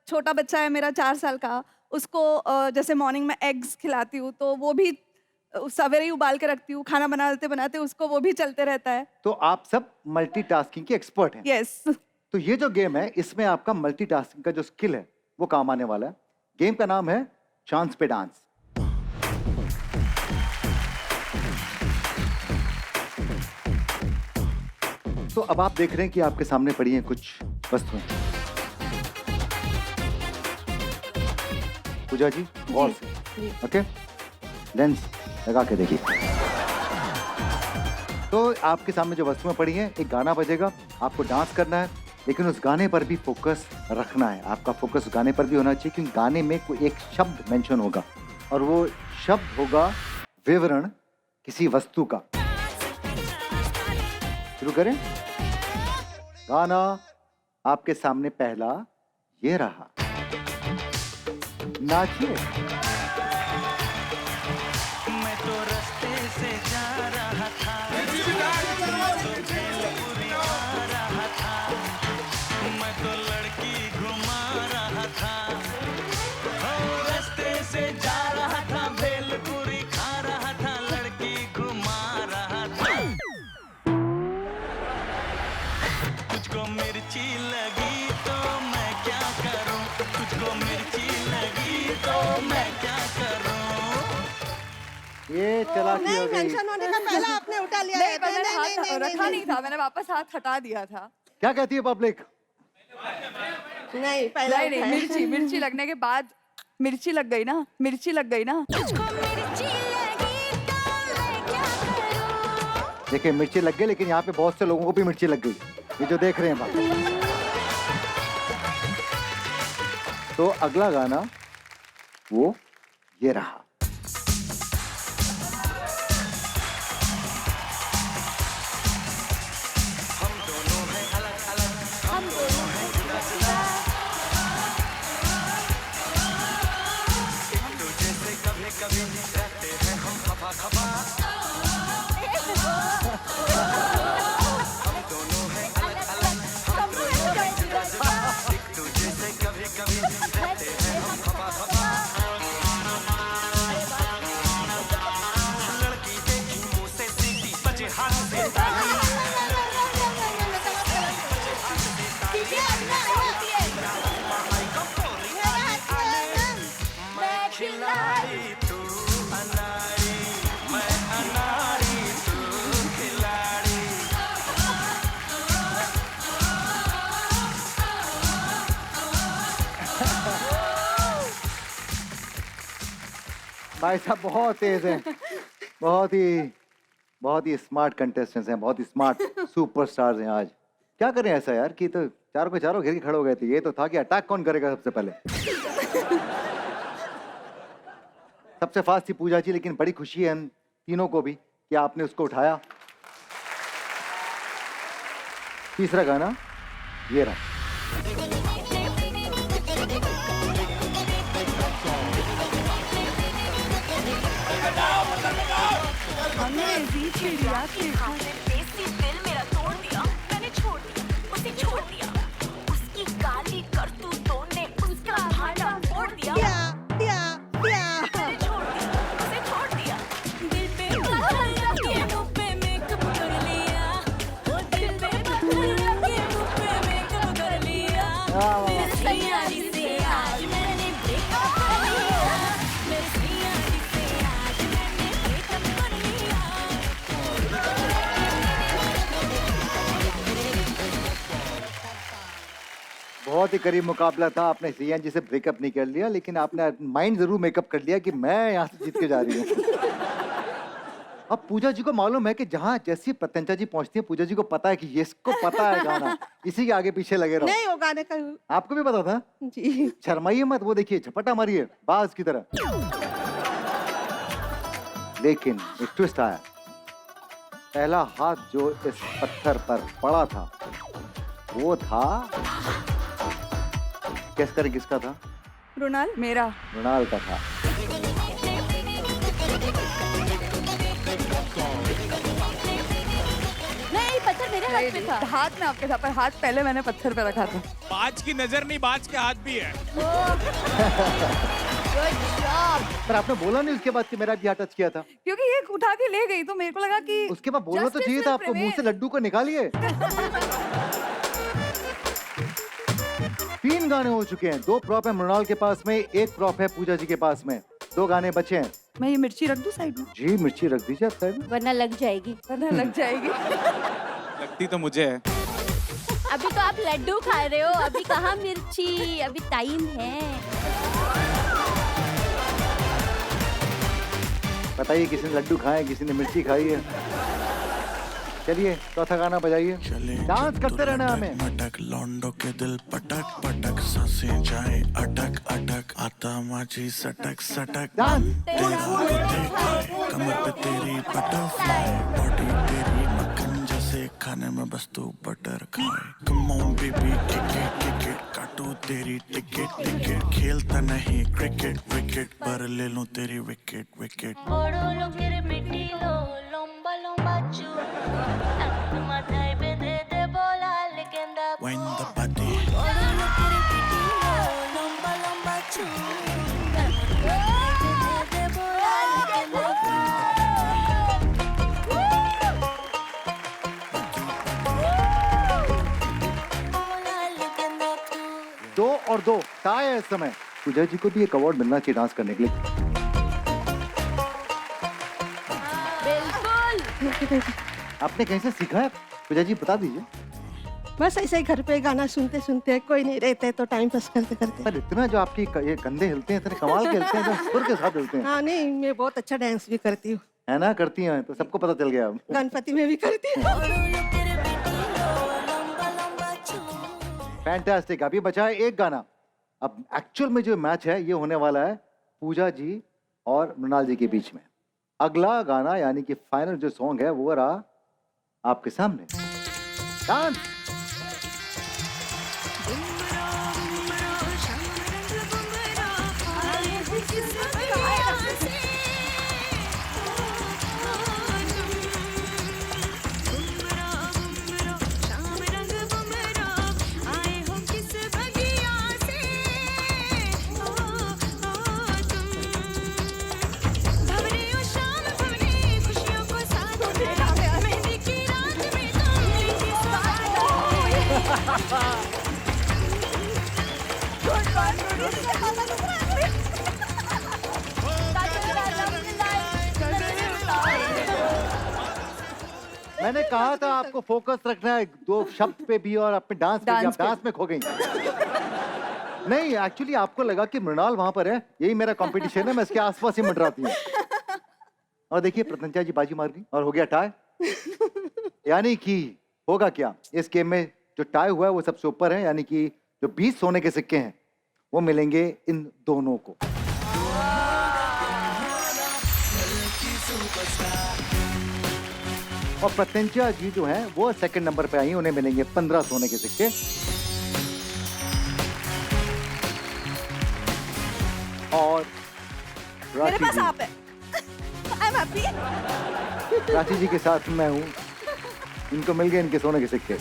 छोटा बच्चा है मेरा 4 साल का, उसको जैसे मॉर्निंग में एग्स खिलाती हूँ तो वो भी सवेरे ही उबाल के रखती हूँ, खाना बनाते बनाते उसको वो भी चलते रहता है। तो आप सब मल्टीटास्किंग के एक्सपर्ट हैं। यस। तो ये जो गेम है इसमें आपका मल्टीटास्किंग का जो स्किल है वो काम आने वाला है। गेम का नाम है चांस पे डांस। तो अब आप देख रहे हैं कि आपके सामने पड़ी हैं कुछ वस्तुएं। पूजा जी गौर से, ओके, लेंस लगा के देखिए। तो आपके सामने जो वस्तुएं पड़ी हैं, एक गाना बजेगा, आपको डांस करना है, लेकिन उस गाने पर भी फोकस रखना है। आपका फोकस उस गाने पर भी होना चाहिए क्योंकि गाने में कोई एक शब्द मेंशन होगा और वो शब्द होगा विवरण किसी वस्तु का। शुरू करें। गाना आपके सामने पहला ये रहा, नाचिए। मैं तो रास्ते से जा रहा था, मैं तो लड़की घुमा रहा था, रास्ते से जा रहा था, भेलपुरी खा रहा था, लड़की घुमा रहा था। तुझको मिर्ची लगी तो मैं क्या करूं, तुझको मिर्ची लगी तो मैं क्या करूं। ये चालाकी हो गई। मेंशन होने का पहला आपने उठा लिया। नहीं, पर मैंने हाथ रखा नहीं था, मैंने वापस हाथ हटा दिया था। क्या कहती है पब्लिक? नहीं, पहला नहीं, मिर्ची लगने के बाद मिर्ची लग गई ना, मिर्ची लग गई ना। देखिए मिर्ची लग गई, लेकिन यहाँ पे बहुत से लोगों को भी मिर्ची लग गई, ये जो देख रहे हैं बात। तो अगला गाना वो ये रहा। भाई साहब बहुत तेज हैं, बहुत ही स्मार्ट कंटेस्टेंट्स हैं, बहुत ही स्मार्ट सुपरस्टार्स हैं। आज क्या करें ऐसा यार कि तो चारों के चारों घेर के खड़े हो गए थे। ये तो था कि अटैक कौन करेगा सबसे पहले। सबसे फास्ट थी पूजा जी, लेकिन बड़ी खुशी है हम तीनों को भी कि आपने उसको उठाया। तीसरा गाना ये रहा। हमने जी चिड़िया देखा, दिल मेरा तोड़ दिया, मैंने छोड़ दिया, उसे छोड़ दिया, उसकी काली करतूतों ने उसका भांडा फोड़ दिया, मैंने छोड़ दिया, उसे छोड़ दिया, दिल पे पत्थर रखे, मुंह पे मेकअप कर लिया, वो दिल पे पत्थर रखे, मुंह पे मेकअप कर लिया, मेरे सैयारी से आज मैंने ब्रेकअप कर लिया, मेरे सैयारी से आज मैंने ब्रेकअप कर लिया। बहुत ही करीब मुकाबला था। आपने सियान जी से ब्रेकअप नहीं कर लिया, लेकिन आपने माइंड जरूर मेकअप कर लिया कि मैं यहाँ से जीत के जा रही हूँ। अब पूजा जी को मालूम है कि जहाँ जैसी प्रत्यंचा जी पहुंचती है, पूजा जी को पता है कि ये इसको पता है गाना, इसी के आगे पीछे लगे रहो। नहीं वो गाने का आपको भी पता था जी। शर्माइए मत, वो देखिए झपटा मारिए बाज की तरह। लेकिन एक ट्विस्ट आया। पहला हाथ जो इस पत्थर पर पड़ा था वो था, कैस करें किसका था? रुणाल मेरा, रुणाल का था। नहीं पत्थर मेरे हाथ में था। हाथ में आपके था, पर हाथ पहले मैंने पत्थर पे रखा था। बाज की नजर नहीं, बाज के हाथ भी है। पर आपने बोला नहीं उसके बाद कि मेरा भी हाथ टच किया था? क्योंकि ये उठा के ले गई तो मेरे को लगा कि उसके बाद बोलना तो चाहिए था आपको, मुंह से लड्डू को निकालिए। 3 गाने हो चुके हैं, 2 प्रॉप है मृणाल के पास में, 1 प्रॉप है पूजा जी के पास में, 2 गाने बचे हैं। मैं ये मिर्ची रख दूं साइड में? जी मिर्ची रख दीजिए आप साइड में, वरना लग जाएगी। वरना लग जाएगी। लगती तो मुझे है। अभी तो आप लड्डू खा रहे हो, अभी कहाँ मिर्ची, अभी टाइम है। बताइए किसी ने लड्डू खाए, किसी ने मिर्ची खाई है? चलिए चौथा गाना बजाइए, डांस करते रहना हमें। मटक लौंडो के दिल पटक पटक, सांसें जाए अटक अटक, आता माझी सटक सटक, कमर पे तेरी बटरफ्लाई, बॉडी तेरी मक्खन जैसे, खाने में बस तू बटर खाए। Come on baby kick it, काटू तेरी टिकट टिकट, खेलता नहीं क्रिकेट विकेट, पर ले लूं तेरी wicket wicket. Wind the body. दो और 2 टाई है इस समय। पूजा जी को भी एक अवार्ड मिलना चाहिए डांस करने के लिए। बिल्कुल। आपने कहीं से सीखा है पूजा जी, बता दीजिए। बस ऐसे ही घर पे गाना सुनते सुनते, कोई नहीं रहते तो टाइम पास करते करते। पर इतना जो आपकी ये कंधे हिलते हैं, इतने कमाल के हिलते हैं, जो सुर के साथ हिलते हैं। हाँ नहीं, मैं बहुत अच्छा डांस भी करती हूँ। है ना, करती हैं तो सबको पता चल गया। गणपति में भी करती हूँ। फैंटास्टिक। अभी बचा है एक गाना। अब एक्चुअल में जो मैच है ये होने वाला है पूजा जी और मृणाल जी के बीच में। अगला गाना यानी कि फाइनल जो सॉन्ग है वो रहा आपके सामने। डांस। मैंने कहा था आपको फोकस रखना है दो शब्द पे भी और अपने डांस पे भी। आप डांस में खो गई। नहीं, एक्चुअली आपको लगा कि मृणाल वहां पर है, यही मेरा कंपटीशन है, मैं इसके आसपास ही मंडराती हूँ। और देखिए प्रत्यंचा जी बाजी मार गई और हो गया टाई। यानी कि होगा क्या इस गेम में, जो टाई हुआ है वो सबसे ऊपर है, यानी कि जो 20 सोने के सिक्के हैं वो मिलेंगे इन दोनों को। और प्रत्यंचा जी जो हैं वो सेकंड नंबर पे आई, उन्हें मिलेंगे 15 सोने के सिक्के। और मेरे पास आप है। I am happy. Ranchi ji के साथ मैं हूँ, इनको मिल गए इनके सोने के सिक्के।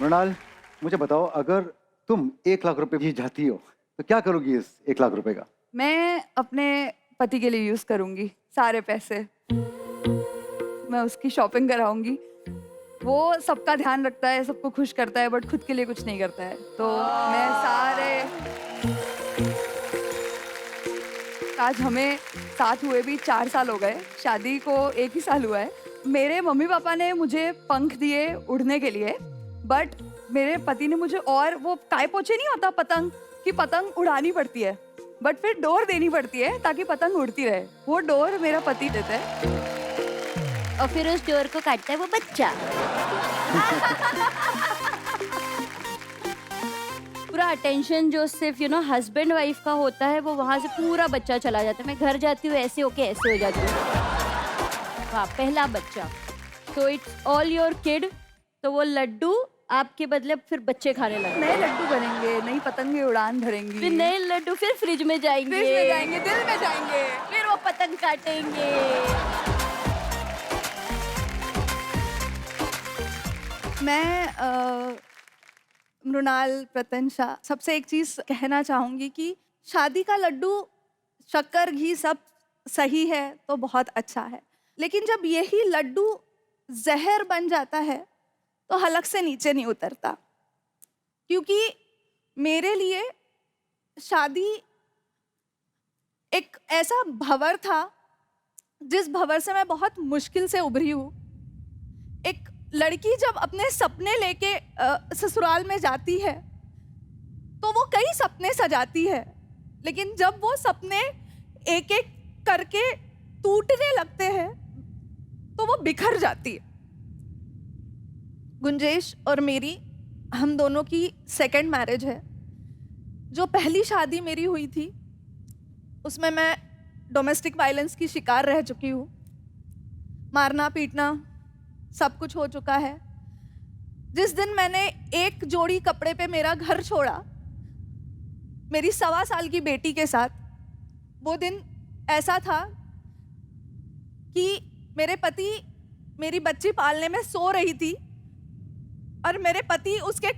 मृणाल मुझे बताओ, अगर तुम 1 लाख रुपए भी जाती हो तो क्या करोगी इस 1 लाख रुपए का? मैं अपने पति के लिए यूज करूंगी सारे पैसे। मैं उसकी शॉपिंग कराऊंगी। वो सबका ध्यान रखता है, सबको खुश करता है, बट खुद के लिए कुछ नहीं करता है। तो मैं सारे, आज हमें साथ हुए भी 4 साल हो गए, शादी को 1 ही साल हुआ है। मेरे मम्मी पापा ने मुझे पंख दिए उड़ने के लिए, बट मेरे पति ने मुझे, और वो काय पोछे नहीं होता पतंग की, पतंग उड़ानी पड़ती है बट फिर डोर देनी पड़ती है ताकि पतंग उड़ती रहे। वो डोर मेरा पति देता है और फिर उस डोर को काटता है वो बच्चा। पूरा अटेंशन जो सिर्फ हस्बैंड वाइफ का होता है वो वहां से पूरा बच्चा चला जाता है। मैं घर जाती हूँ ऐसे होके ऐसे हो जाती हूँ। वाह, पहला बच्चा। तो इट्स ऑल योर किड। तो वो लड्डू आपके बदले फिर बच्चे खाने लगे। नए लड्डू बनेंगे, नई पतंगे उड़ान भरेंगी। फिर नए लड्डू फिर फ्रिज में जाएंगे, दिल में जाएंगे, फिर वो पतंग काटेंगे। मैं मृणाल, प्रत्यंशा, सबसे एक चीज कहना चाहूंगी कि शादी का लड्डू, शक्कर, घी सब सही है तो बहुत अच्छा है, लेकिन जब यही लड्डू जहर बन जाता है तो हलक से नीचे नहीं उतरता। क्योंकि मेरे लिए शादी एक ऐसा भंवर था जिस भंवर से मैं बहुत मुश्किल से उभरी हूँ। एक लड़की जब अपने सपने लेके ससुराल में जाती है तो वो कई सपने सजाती है, लेकिन जब वो सपने एक एक करके टूटने लगते हैं तो वो बिखर जाती है। गुंजेश और मेरी, हम दोनों की सेकंड मैरिज है। जो पहली शादी मेरी हुई थी उसमें मैं डोमेस्टिक वायलेंस की शिकार रह चुकी हूँ। मारना पीटना सब कुछ हो चुका है। जिस दिन मैंने एक जोड़ी कपड़े पे मेरा घर छोड़ा मेरी 1.25 साल की बेटी के साथ, वो दिन ऐसा था कि मेरे पति मेरी बच्ची पालने में सो रही थी और मेरे पति उसके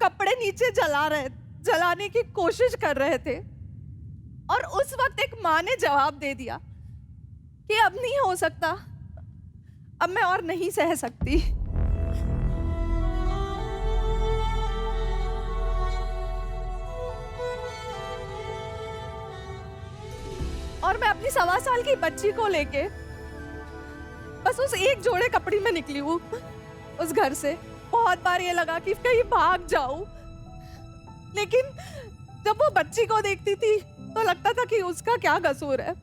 कपड़े नीचे जलाने की कोशिश कर रहे थे। और उस वक्त एक माँ ने जवाब दे दिया कि अब नहीं हो सकता, अब मैं और नहीं सह सकती। और मैं अपनी 1.25 साल की बच्ची को लेके बस बस उस एक जोड़े कपड़े में निकली हूँ उस घर से। बहुत बार ये लगा कि कहीं भाग जाऊं, लेकिन जब वो बच्ची को देखती थी तो लगता था कि उसका क्या कसूर है।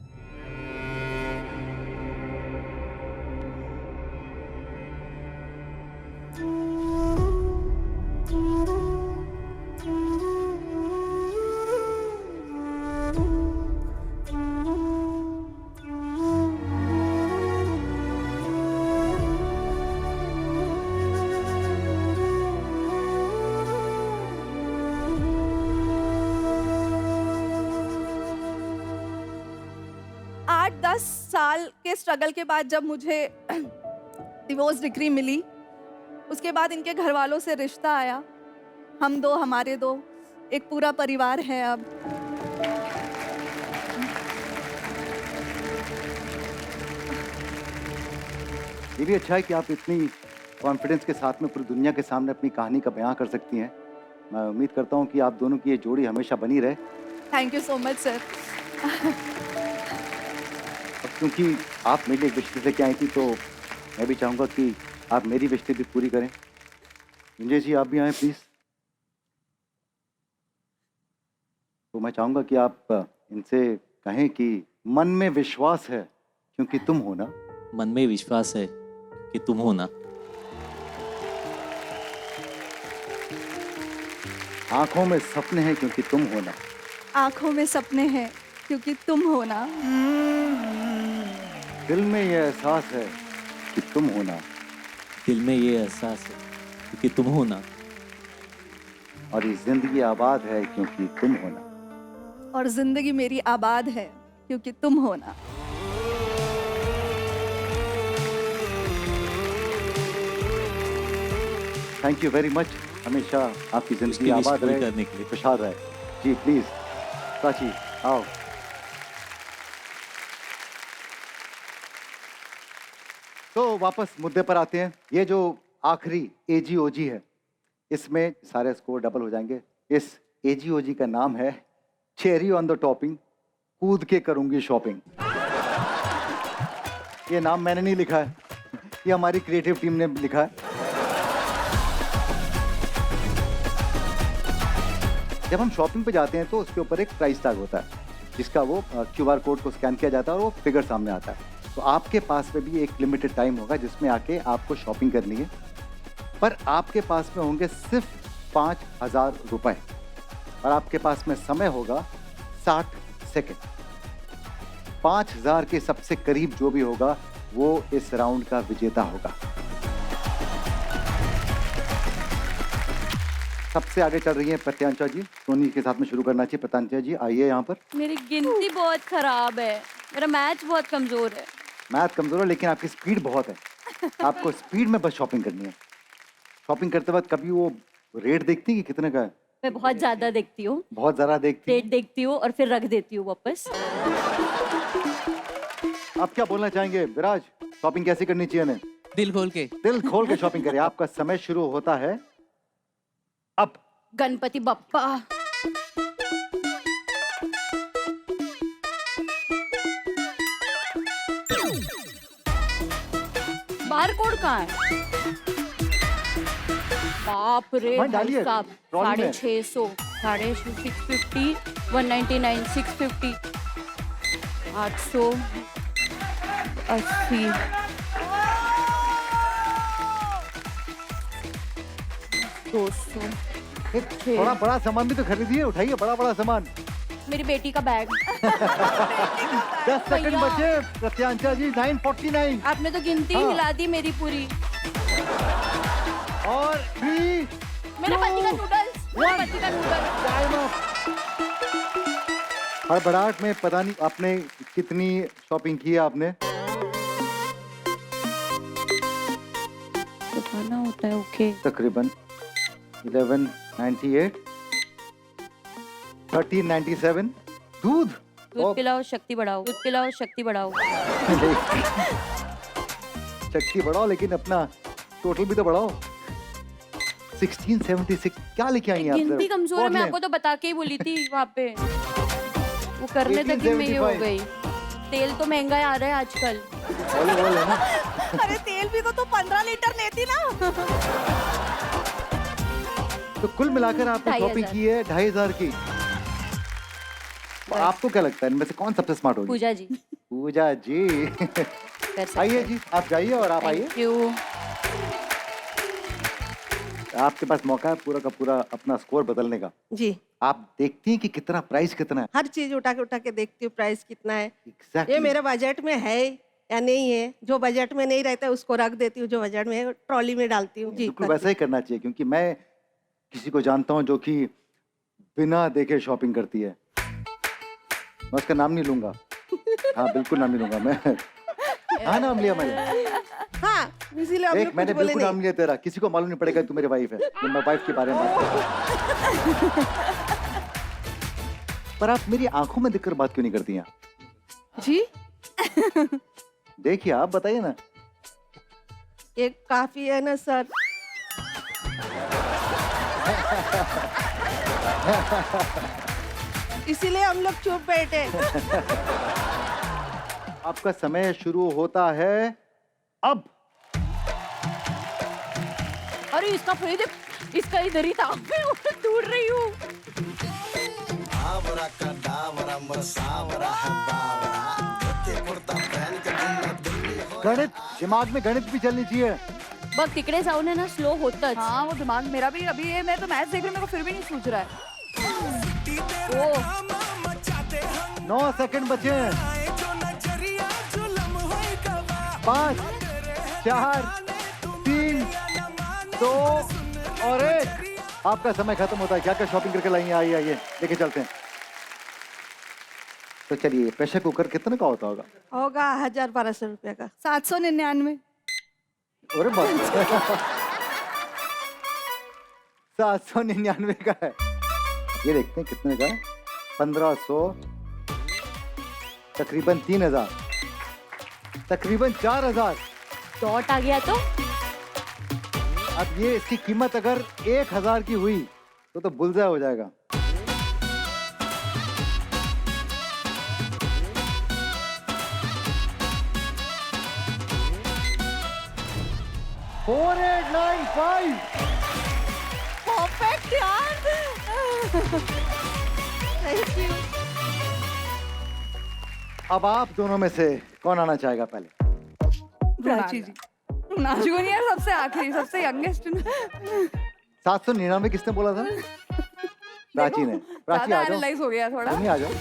आठ 10 साल के स्ट्रगल के बाद जब मुझे डिवोर्स डिग्री मिली, उसके बाद इनके घर वालों से रिश्ता आया। हम दो, हमारे दो, एक पूरा परिवार है अब। ये भी अच्छा है कि आप इतनी कॉन्फिडेंस के साथ में पूरी दुनिया के सामने अपनी कहानी का बयां कर सकती हैं। मैं उम्मीद करता हूं कि आप दोनों की ये जोड़ी हमेशा बनी रहे। Thank you so much sir. क्योंकि आप मेरे लिए एक विश लेके आई थी, तो मैं भी चाहूँगा कि आप मेरी विश भी पूरी करें। संजय जी, आप भी आएँ प्लीज़। तो मैं चाहूँगा कि आप इनसे कहें कि मन में विश्वास है क्योंकि तुम हो ना। मन में विश्वास है कि तुम हो ना। आंखों में सपने हैं क्योंकि तुम हो ना। आंखों में सपने हैं क्योंकि तुम हो ना। दिल में ये एहसास है कि तुम हो ना। दिल में ये एहसास है क्योंकि तुम हो ना। और ये जिंदगी आबाद है क्योंकि तुम हो ना। और जिंदगी मेरी आबाद है क्योंकि तुम हो ना। Thank you very much. हमेशा आपकी जिंदगी उसकी wish आबाद पूरी रहे, करने के लिए। खुशहाल रहे। जी प्लीज प्राची आओ। तो वापस मुद्दे पर आते हैं। ये जो आखिरी एजीओजी है, इसमें सारे स्कोर डबल हो जाएंगे। इस एजीओजी का नाम है चेरी ऑन द टॉपिंग, कूद के करूंगी शॉपिंग। ये नाम मैंने नहीं लिखा है, ये हमारी क्रिएटिव टीम ने लिखा है। जब हम शॉपिंग पे जाते हैं तो उसके ऊपर एक प्राइस टैग होता है, जिसका वो क्यूआर कोड को स्कैन किया जाता है और वो फिगर सामने आता है। तो आपके पास में भी एक लिमिटेड टाइम होगा जिसमें आके आपको शॉपिंग करनी है, पर आपके पास में होंगे सिर्फ 5,000 रुपए और आपके पास में समय होगा 60 सेकेंड। 5,000 के सबसे करीब जो भी होगा वो इस राउंड का विजेता होगा। सबसे आगे चल रही है प्रत्यांशा जी। सोनी के साथ में शुरू करना चाहिए। प्रत्यांशा जी आइए यहाँ पर। मेरी गिनती बहुत खराब है, मेरा मैथ बहुत कमजोर है। मैथ कमजोर है लेकिन आपकी स्पीड बहुत है। आपको स्पीड में बस शॉपिंग करनी है। शॉपिंग करते वक्त कभी वो रेट देखती है कि कितने का है? मैं बहुत ज्यादा देखती हूँ, बहुत ज्यादा देखती रेट देखती हूँ और फिर रख देती हूँ वापस। आप क्या बोलना चाहेंगे विराज? शॉपिंग कैसे करनी चाहिए हमें? दिल खोल के। दिल खोल के शॉपिंग करें। आपका समय शुरू होता है अब। गणपति बप्पा। बार कोड कहाँ है? बाप रे भाई डालिए, साहब, ट्रॉली में। 650, 650, 199, 650, 800, 80, 200। थोड़ा बड़ा सामान भी तो खरीदिए, उठाइए बड़ा बड़ा सामान। मेरी बेटी का बैग। 10 सेकंड भैया। बचे। प्रत्यांशा जी 949 आपने तो गिनती हाँ। हिला दी मेरी पूरी। और 3 मेरे पति का नूडल्स, मेरे पति का नूडल्स। Time up. हड़बड़ाहट में पता नहीं आपने कितनी शॉपिंग की है आपने? बताना होता है। ओके, तकरीबन 1198, 1397। दूध दूध पिलाओ शक्ति बढ़ाओ, दूध पिलाओ शक्ति बढ़ाओ। शक्ति बढ़ाओ लेकिन अपना टोटल भी तो बढ़ाओ। 1676 क्या लिखे आई हैं आप? गिनती जरा? कमजोर है, बोर्ड मैं में। आपको तो बता के ही बोली थी वहाँ पे। वो करने तक ही मैं ये हो 1875। गई। तेल तो महंगा आ रहा है आजकल। ऑलिव ऑयल है ना? अरे तेल भी तो 15 लीटर लेती ना। तो कुल मिलाकर आपने 2,500 शॉपिंग की है 2,500 की। आपको क्या लगता है इनमें से कौन सबसे स्मार्ट होगी? पूजा जी पूजा जी। कर सकते आइए हैं। जी, आप जाइए और आप आइए। Thank you. आपके पास मौका है पूरा का पूरा अपना स्कोर बदलने का। जी आप देखती हैं कि कितना प्राइस कितना है। हर चीज उठा के देखती हूँ प्राइस कितना है। Exactly. ये मेरे बजट में है या नहीं है। जो बजट में नहीं रहता है उसको रख देती हूँ, जो बजट में है ट्रॉली में डालती हूँ। जी बिल्कुल वैसा ही करना चाहिए, क्योंकि मैं किसी को जानता हूँ जो कि बिना देखे शॉपिंग करती है। मैं उसका नाम नहीं लूंगा। हाँ बिल्कुल नाम नहीं लूंगा मैं। हाँ नाम लिया मैंने। हाँ इसीलिए हम एक लोग मैंने कुछ बोले बिल्कुल नाम लिया तेरा, किसी को मालूम नहीं पड़ेगा तू मेरी वाइफ है। मैं वाइफ के बारे में बात कर रहा हूँ। पर आप मेरी आंखों में देखकर बात क्यों नहीं करती हैं? जी देखिए आप बताइए ना। ये काफी है ना सर। इसीलिए हम लोग चुप बैठे। आपका समय शुरू होता है अब। अरे इसका फ्रिज इसका इधर ही था, मैं उसे ढूंढ रही हूँ। गणित दिमाग में गणित भी चलनी चाहिए। बघ तिकडे जाऊन आहे ना स्लो होतच। हाँ वो दिमाग मेरा भी अभी ये मैं तो मैच देख रही हूँ, मेरे को फिर भी नहीं सूझ रहा है। ओ 9 सेकंड बचे हैं। 5 4 3 2 और 1। आपका समय खत्म होता है। क्या क्या शॉपिंग करके लाई हैं? आइए आइए लेके चलते हैं। तो चलिए, प्रेशर कुकर कितने का होता होगा? होगा 1,000-1,200 रुपये का। 799। अरे बाप 799 का है। ये देखते हैं कितने का है। 1500 तकरीबन 3,000 तकरीबन 4,000। डॉट आ गया तो अब ये इसकी कीमत अगर 1,000 की हुई तो बुलज़ाय हो जाएगा। परफेक्ट यार। Thank you. अब आप दोनों में से कौन आना चाहेगा पहले? प्राची जी। नाच को नहीं यार, सबसे आखिरी सबसे यंगेस्ट। 799 किसने बोला था? प्राची ने। प्राची ज्यादा आ जाओ। एनालाइज हो गया थोड़ा। तुम ही आ जाओ।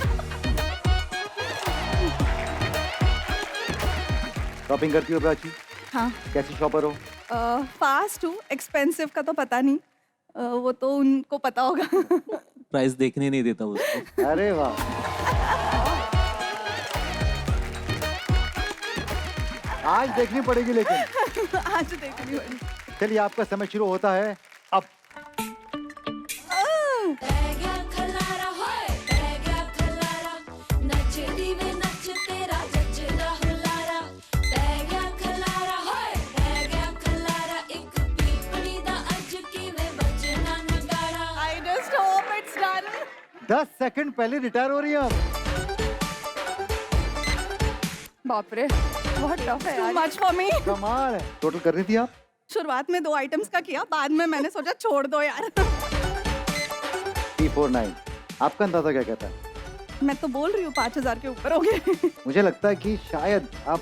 शॉपिंग करती हो प्राची? हाँ। कैसी शॉपर हो? फास्ट हूँ, एक्सपेंसिव का तो पता नहीं। वो तो उनको पता होगा। प्राइस देखने नहीं देता उसको। अरे वाह। आज देखनी पड़ेगी लेकिन। आज देखनी पड़ेगी। चलिए आपका समय शुरू होता है अब। I just hope it's done. 10 second पहले रिटायर हो रही हैं आप। बाप रे, बहुत टफ है यार। Much for me. कमाल है। टोटल कर रही थी आप? शुरुआत में 2 आइटम्स का किया, बाद में मैंने सोचा छोड़ दो यार। 349। आपका अंदाजा क्या कहता है? मैं तो बोल रही हूँ 5,000 के ऊपर हो गए। मुझे लगता है कि शायद आप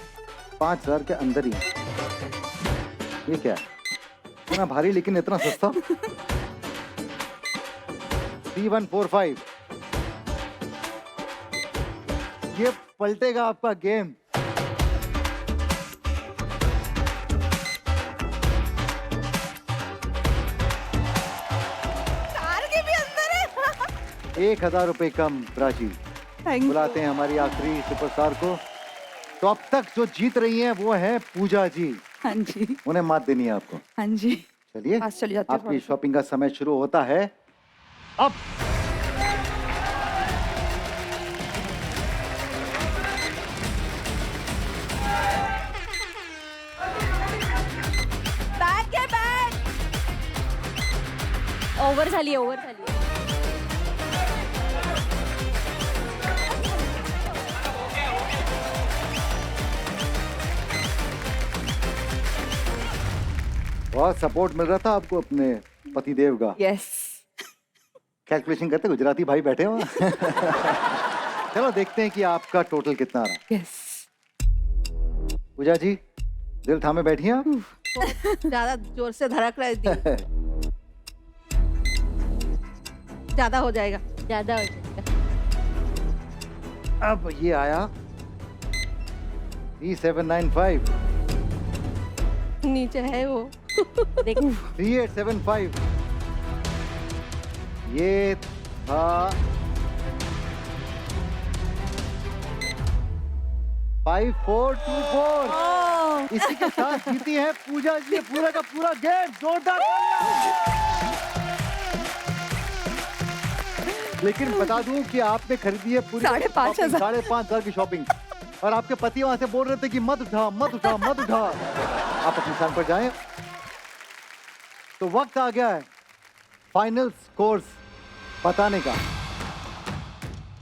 5,000 के अंदर ही हैं। ये क्या है? इतना भारी लेकिन इतना सस्ता। 3145। ये पलटेगा आपका गेम। कार के भी अंदर है। 1,000 रुपए कम। प्राची, बुलाते हैं हमारी आखिरी सुपरस्टार को। तो अब तक जो जीत रही हैं वो है पूजा जी। हाँ जी। उन्हें मात देनी है आपको। हाँ जी। चलिए पास चली जाती हूँ आपकी थोड़ा सा। शॉपिंग का समय शुरू होता है अब। बैग के बैग। ओव्हर झाली ओव्हर झाली। बहुत सपोर्ट मिल रहा था आपको अपने पतिदेव का। यस। कैलकुलेशन करते गुजराती भाई बैठे हो। चलो देखते हैं कि आपका टोटल कितना आ रहा है। यस। पूजा जी दिल थामे बैठिए आप। ज्यादा जोर से धड़क रहा है दिल। ज्यादा हो जाएगा। ज्यादा हो जाएगा। अब ये आया 3795। नीचे है वो। देख 3875। ये था 5424। इसी के साथ जीती है पूजा जी पूरा का पूरा गेम। जोरदार तालियां। लेकिन बता दूं कि आपने खरीदी है पूरी 5,500। 5,500 की शॉपिंग, और आपके पति वहां से बोल रहे थे कि मत उठा मत उठा मत उठा। आप अपने स्थान पर जाएं। तो वक्त आ गया है फाइनल स्कोर्स बताने का।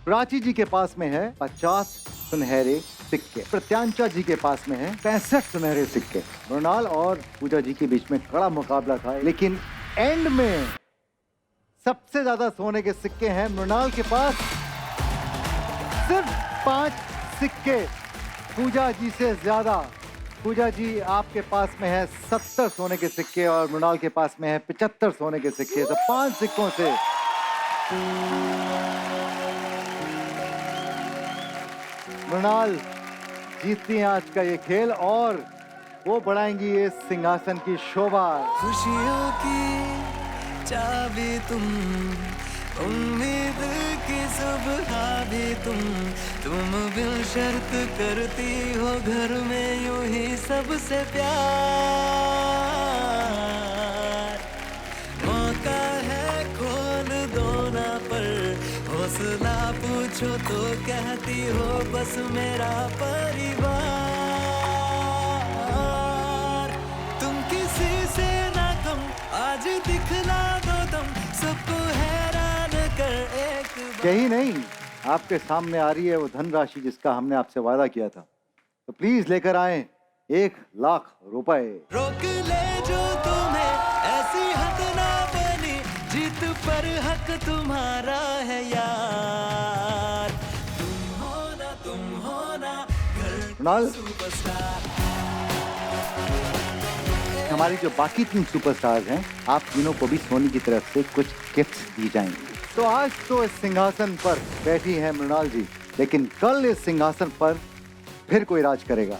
प्राची जी के पास में है 50 सुनहरे सिक्के, प्रत्यांचा जी के पास में है 65 सुनहरे सिक्के। मृणाल और पूजा जी के बीच में कड़ा मुकाबला था, लेकिन एंड में सबसे ज्यादा सोने के सिक्के हैं मृणाल के पास। सिर्फ 5 सिक्के पूजा जी से ज्यादा। पूजा जी आपके पास में है 70 सोने के सिक्के और मृणाल के पास में है 75 सोने के सिक्के। तो 5 सिक्कों से मृणाल जीतती हैं आज का ये खेल और वो बढ़ाएंगी इस सिंहासन की शोभा। खुशियों की चाबी तुम, उम्मीद की सुबह भी तुम बिन शर्त करती हो घर में यूं ही सबसे प्यार। मौका है खोल दो ना पर हौसला पूछो तो कहती हो बस मेरा परिवार। तुम किसी से ना कम आज दिखला दो दम सबको हैरान कर एक बार। यही नहीं, आपके सामने आ रही है वो धनराशि जिसका हमने आपसे वादा किया था। तो प्लीज लेकर आए 1,00,000 रुपए। रोक ले जो तुम्हें ऐसी हद ना बनी, जीत पर हक तुम्हारा है यार। तुम हो ना मृणाल, हमारी जो बाकी 3 सुपरस्टार्स हैं, आप तीनों को भी सोनी की तरफ से कुछ गिफ्ट्स दी जाएंगी। तो आज तो इस सिंहासन पर बैठी है मृणाल जी, लेकिन कल इस सिंहासन पर फिर कोई राज करेगा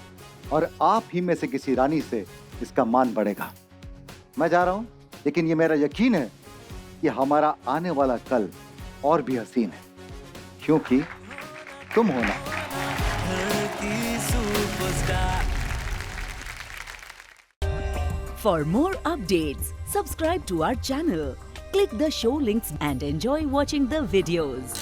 और आप ही में से किसी रानी से इसका मान बढ़ेगा। मैं जा रहा हूं, लेकिन ये मेरा यकीन है कि हमारा आने वाला कल और भी हसीन है, क्योंकि तुम हो ना। For more updates, subscribe to our channel, click the show links and enjoy watching the videos.